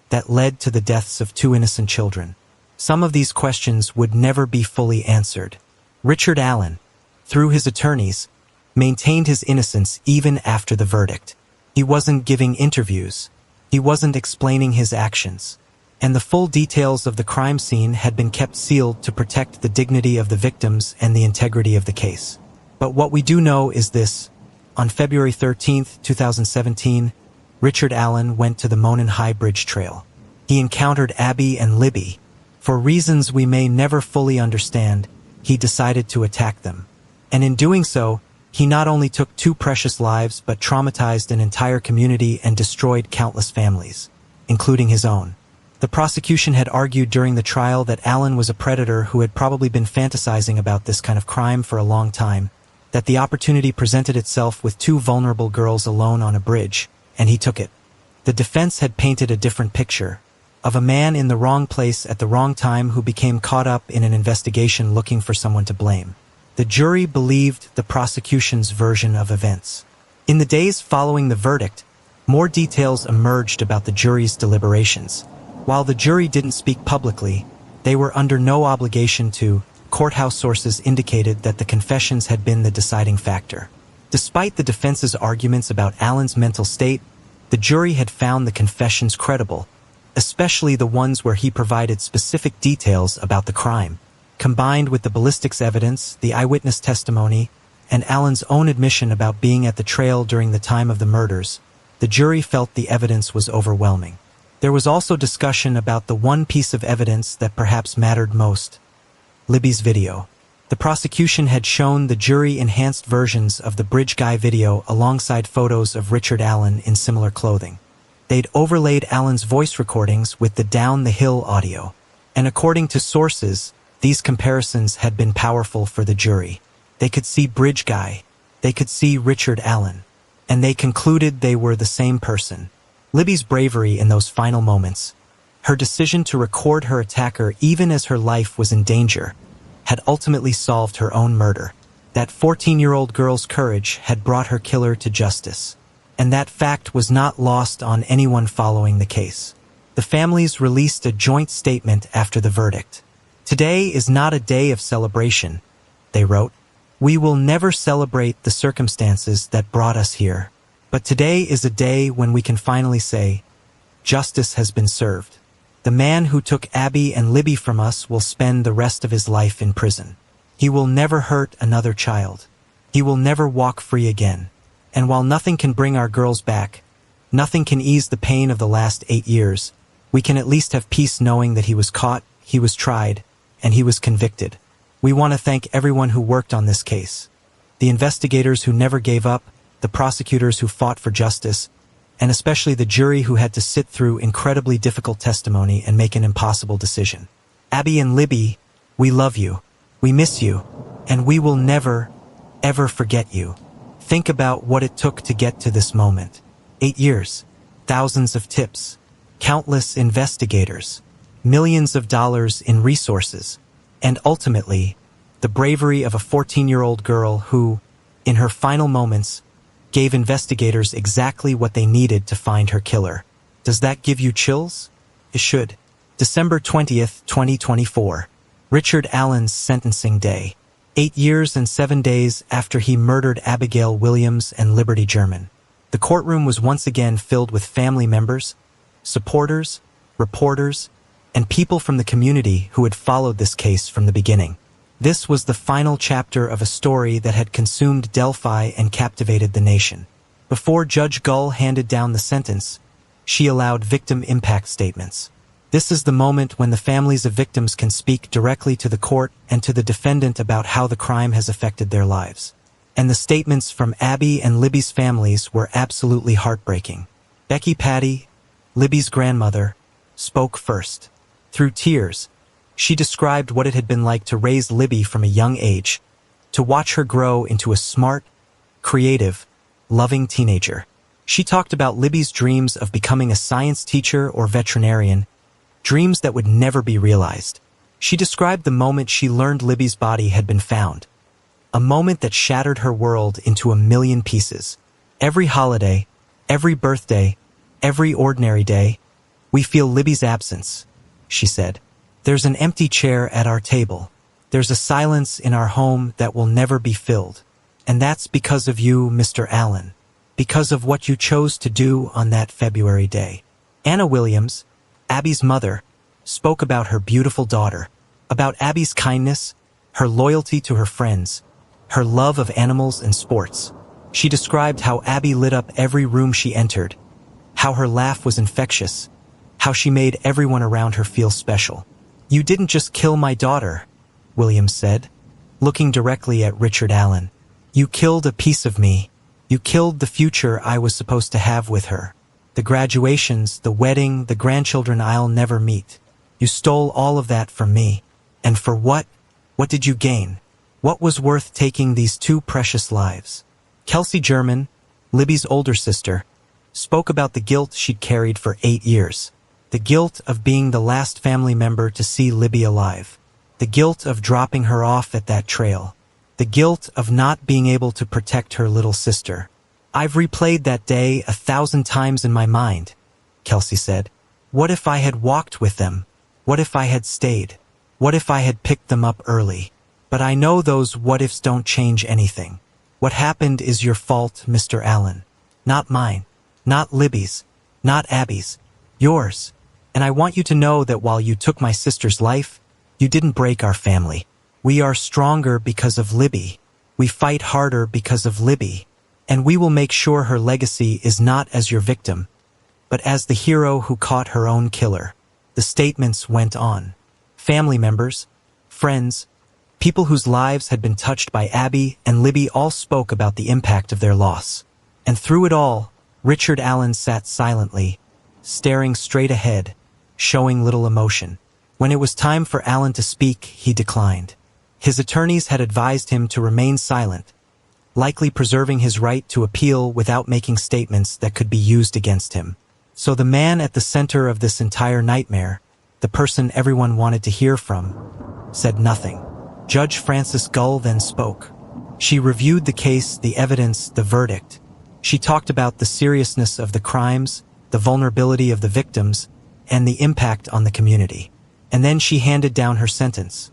that led to the deaths of 2 innocent children? Some of these questions would never be fully answered. Richard Allen, through his attorneys, maintained his innocence even after the verdict. He wasn't giving interviews. He wasn't explaining his actions. And the full details of the crime scene had been kept sealed to protect the dignity of the victims and the integrity of the case. But what we do know is this. On February 13th, 2017, Richard Allen went to the Monon High Bridge Trail. He encountered Abby and Libby. For reasons we may never fully understand, he decided to attack them. And in doing so, he not only took 2 precious lives but traumatized an entire community and destroyed countless families, including his own. The prosecution had argued during the trial that Allen was a predator who had probably been fantasizing about this kind of crime for a long time, that the opportunity presented itself with 2 vulnerable girls alone on a bridge, and he took it. The defense had painted a different picture, of a man in the wrong place at the wrong time who became caught up in an investigation looking for someone to blame. The jury believed the prosecution's version of events. In the days following the verdict, more details emerged about the jury's deliberations. While the jury didn't speak publicly, they were under no obligation to. Courthouse sources indicated that the confessions had been the deciding factor. Despite the defense's arguments about Allen's mental state, the jury had found the confessions credible, especially the ones where he provided specific details about the crime. Combined with the ballistics evidence, the eyewitness testimony, and Allen's own admission about being at the trail during the time of the murders, the jury felt the evidence was overwhelming. There was also discussion about the one piece of evidence that perhaps mattered most: Libby's video. The prosecution had shown the jury enhanced versions of the Bridge Guy video alongside photos of Richard Allen in similar clothing. They'd overlaid Allen's voice recordings with the Down the Hill audio. And according to sources, these comparisons had been powerful for the jury. They could see Bridge Guy, they could see Richard Allen, and they concluded they were the same person. Libby's bravery in those final moments, Her decision to record her attacker even as her life was in danger had ultimately solved her own murder. That 14-year-old girl's courage had brought her killer to justice. And that fact was not lost on anyone following the case. The families released a joint statement after the verdict. "Today is not a day of celebration," they wrote. "We will never celebrate the circumstances that brought us here. But today is a day when we can finally say, justice has been served. The man who took Abby and Libby from us will spend the rest of his life in prison. He will never hurt another child. He will never walk free again. And while nothing can bring our girls back, nothing can ease the pain of the last 8 years, we can at least have peace knowing that he was caught, he was tried, and he was convicted. We want to thank everyone who worked on this case. The investigators who never gave up, the prosecutors who fought for justice, and especially the jury who had to sit through incredibly difficult testimony and make an impossible decision. Abby and Libby, we love you, we miss you, and we will never, ever forget you. Think about what it took to get to this moment. 8 years, thousands of tips, countless investigators, millions of dollars in resources, and ultimately, the bravery of a 14-year-old girl who, in her final moments, gave investigators exactly what they needed to find her killer. Does that give you chills? It should. December 20th, 2024. Richard Allen's sentencing day. 8 years and 7 days after he murdered Abigail Williams and Libby German. The courtroom was once again filled with family members, supporters, reporters, and people from the community who had followed this case from the beginning. This was the final chapter of a story that had consumed Delphi and captivated the nation. Before Judge Gull handed down the sentence, she allowed victim impact statements. This is the moment when the families of victims can speak directly to the court and to the defendant about how the crime has affected their lives. And the statements from Abby and Libby's families were absolutely heartbreaking. Becky Patty, Libby's grandmother, spoke first. Through tears, she described what it had been like to raise Libby from a young age, to watch her grow into a smart, creative, loving teenager. She talked about Libby's dreams of becoming a science teacher or veterinarian, dreams that would never be realized. She described the moment she learned Libby's body had been found, a moment that shattered her world into a million pieces. Every holiday, every birthday, every ordinary day, we feel Libby's absence, she said. There's an empty chair at our table. There's a silence in our home that will never be filled. And that's because of you, Mr. Allen. Because of what you chose to do on that February day. Anna Williams, Abby's mother, spoke about her beautiful daughter, about Abby's kindness, her loyalty to her friends, her love of animals and sports. She described how Abby lit up every room she entered, how her laugh was infectious, how she made everyone around her feel special. You didn't just kill my daughter, Williams said, looking directly at Richard Allen. You killed a piece of me. You killed the future I was supposed to have with her. The graduations, the wedding, the grandchildren I'll never meet. You stole all of that from me. And for what? What did you gain? What was worth taking these 2 precious lives? Kelsi German, Libby's older sister, spoke about the guilt she'd carried for 8 years. The guilt of being the last family member to see Libby alive. The guilt of dropping her off at that trail. The guilt of not being able to protect her little sister. I've replayed that day 1,000 times in my mind, Kelsi said. What if I had walked with them? What if I had stayed? What if I had picked them up early? But I know those what-ifs don't change anything. What happened is your fault, Mr. Allen. Not mine. Not Libby's. Not Abby's. Yours. And I want you to know that while you took my sister's life, you didn't break our family. We are stronger because of Libby. We fight harder because of Libby. And we will make sure her legacy is not as your victim, but as the hero who caught her own killer. The statements went on. Family members, friends, people whose lives had been touched by Abby and Libby all spoke about the impact of their loss. And through it all, Richard Allen sat silently, staring straight ahead, showing little emotion. When it was time for Allen to speak, he declined. His attorneys had advised him to remain silent, likely preserving his right to appeal without making statements that could be used against him. So the man at the center of this entire nightmare, the person everyone wanted to hear from, said nothing. Judge Frances Gull then spoke. She reviewed the case, the evidence, the verdict. She talked about the seriousness of the crimes, the vulnerability of the victims, and the impact on the community. And then she handed down her sentence.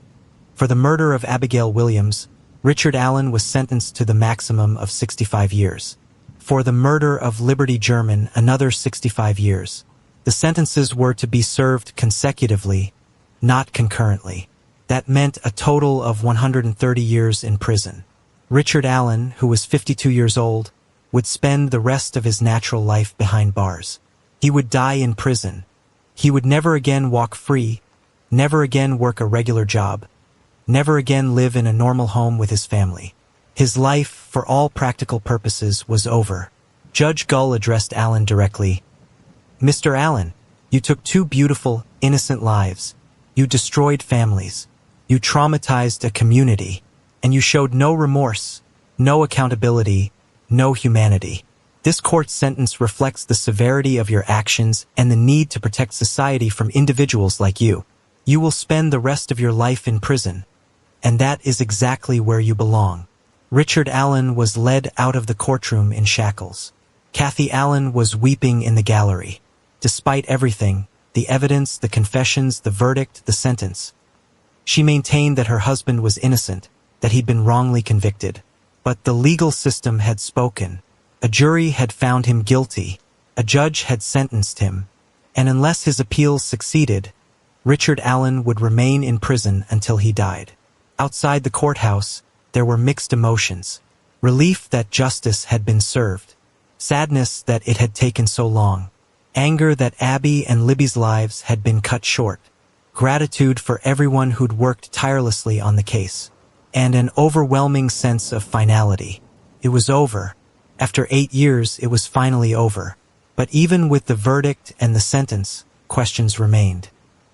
For the murder of Abigail Williams, Richard Allen was sentenced to the maximum of 65 years. For the murder of Libby German, another 65 years. The sentences were to be served consecutively, not concurrently. That meant a total of 130 years in prison. Richard Allen, who was 52 years old, would spend the rest of his natural life behind bars. He would die in prison. He would never again walk free, never again work a regular job, never again live in a normal home with his family. His life, for all practical purposes, was over. Judge Gull addressed Allen directly. Mr. Allen, you took two beautiful, innocent lives. You destroyed families. You traumatized a community. And you showed no remorse, no accountability, no humanity. This court's sentence reflects the severity of your actions and the need to protect society from individuals like you. You will spend the rest of your life in prison. And that is exactly where you belong. Richard Allen was led out of the courtroom in shackles. Kathy Allen was weeping in the gallery. Despite everything, the evidence, the confessions, the verdict, the sentence, she maintained that her husband was innocent, that he'd been wrongly convicted. But the legal system had spoken. A jury had found him guilty. A judge had sentenced him. And unless his appeals succeeded, Richard Allen would remain in prison until he died. Outside the courthouse, there were mixed emotions. Relief that justice had been served. Sadness that it had taken so long. Anger that Abby and Libby's lives had been cut short. Gratitude for everyone who'd worked tirelessly on the case. And an overwhelming sense of finality. It was over. After 8 years, it was finally over. But even with the verdict and the sentence, questions remained.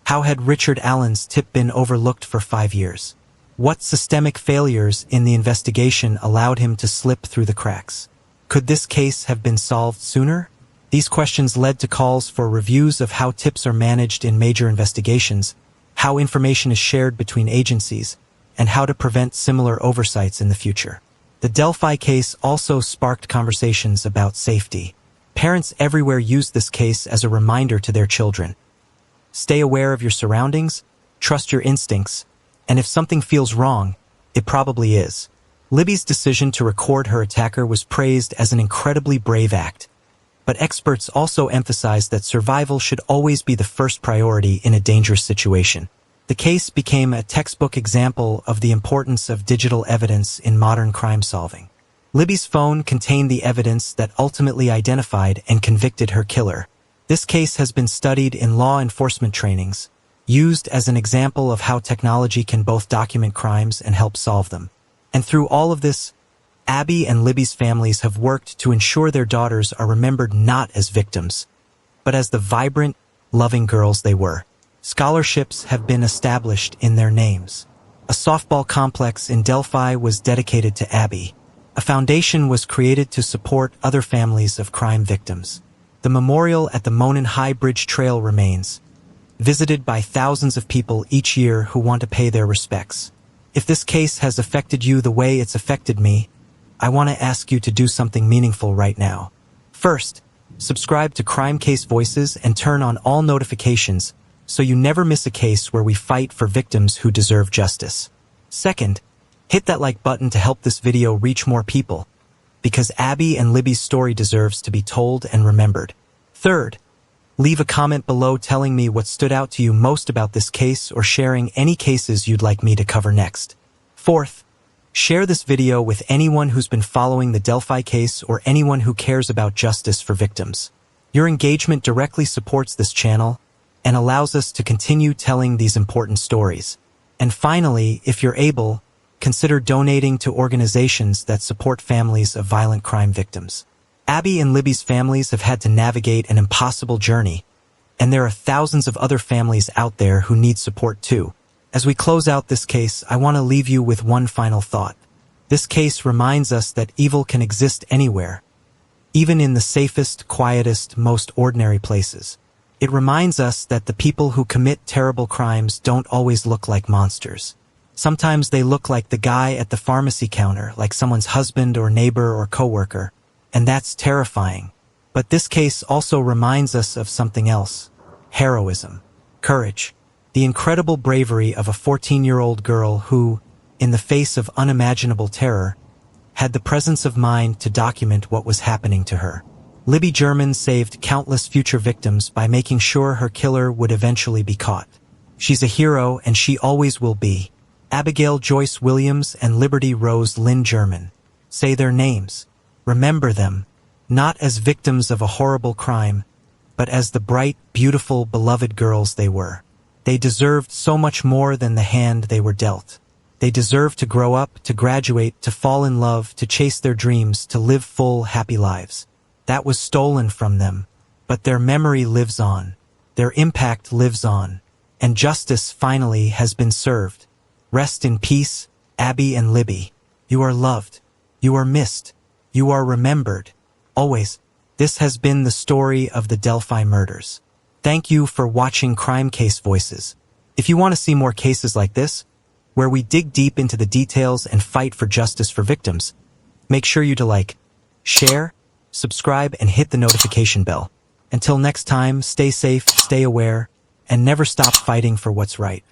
How had Richard Allen's tip been overlooked for 5 years? What systemic failures in the investigation allowed him to slip through the cracks? Could this case have been solved sooner? These questions led to calls for reviews of how tips are managed in major investigations, how information is shared between agencies, and how to prevent similar oversights in the future. The Delphi case also sparked conversations about safety. Parents everywhere used this case as a reminder to their children. Stay aware of your surroundings, trust your instincts, and if something feels wrong, it probably is. Libby's decision to record her attacker was praised as an incredibly brave act. But experts also emphasized that survival should always be the first priority in a dangerous situation. The case became a textbook example of the importance of digital evidence in modern crime solving. Libby's phone contained the evidence that ultimately identified and convicted her killer. This case has been studied in law enforcement trainings, used as an example of how technology can both document crimes and help solve them. And through all of this, Abby and Libby's families have worked to ensure their daughters are remembered not as victims, but as the vibrant, loving girls they were. Scholarships have been established in their names. A softball complex in Delphi was dedicated to Abby. A foundation was created to support other families of crime victims. The memorial at the Monon High Bridge Trail remains, visited by thousands of people each year who want to pay their respects. If this case has affected you the way it's affected me, I want to ask you to do something meaningful right now. First, subscribe to Crime Case Voices and turn on all notifications so you never miss a case where we fight for victims who deserve justice. Second, hit that like button to help this video reach more people, because Abby and Libby's story deserves to be told and remembered. Third, leave a comment below telling me what stood out to you most about this case or sharing any cases you'd like me to cover next. Fourth, share this video with anyone who's been following the Delphi case or anyone who cares about justice for victims. Your engagement directly supports this channel and allows us to continue telling these important stories. And finally, if you're able, consider donating to organizations that support families of violent crime victims. Abby and Libby's families have had to navigate an impossible journey, and there are thousands of other families out there who need support too. As we close out this case, I want to leave you with one final thought. This case reminds us that evil can exist anywhere, even in the safest, quietest, most ordinary places. It reminds us that the people who commit terrible crimes don't always look like monsters. Sometimes they look like the guy at the pharmacy counter, like someone's husband or neighbor or coworker, and that's terrifying. But this case also reminds us of something else: heroism, courage, the incredible bravery of a 14-year-old girl who, in the face of unimaginable terror, had the presence of mind to document what was happening to her. Libby German saved countless future victims by making sure her killer would eventually be caught. She's a hero, and she always will be. Abigail Joyce Williams and Liberty Rose Lynn German. Say their names. Remember them, not as victims of a horrible crime, but as the bright, beautiful, beloved girls they were. They deserved so much more than the hand they were dealt. They deserved to grow up, to graduate, to fall in love, to chase their dreams, to live full, happy lives. That was stolen from them, but their memory lives on. Their impact lives on. And justice finally has been served. Rest in peace, Abby and Libby. You are loved. You are missed. You are remembered. Always. This has been the story of the Delphi murders. Thank you for watching Crime Case Voices. If you want to see more cases like this, where we dig deep into the details and fight for justice for victims, make sure you to like, share, subscribe, and hit the notification bell. Until next time, stay safe, stay aware, and never stop fighting for what's right.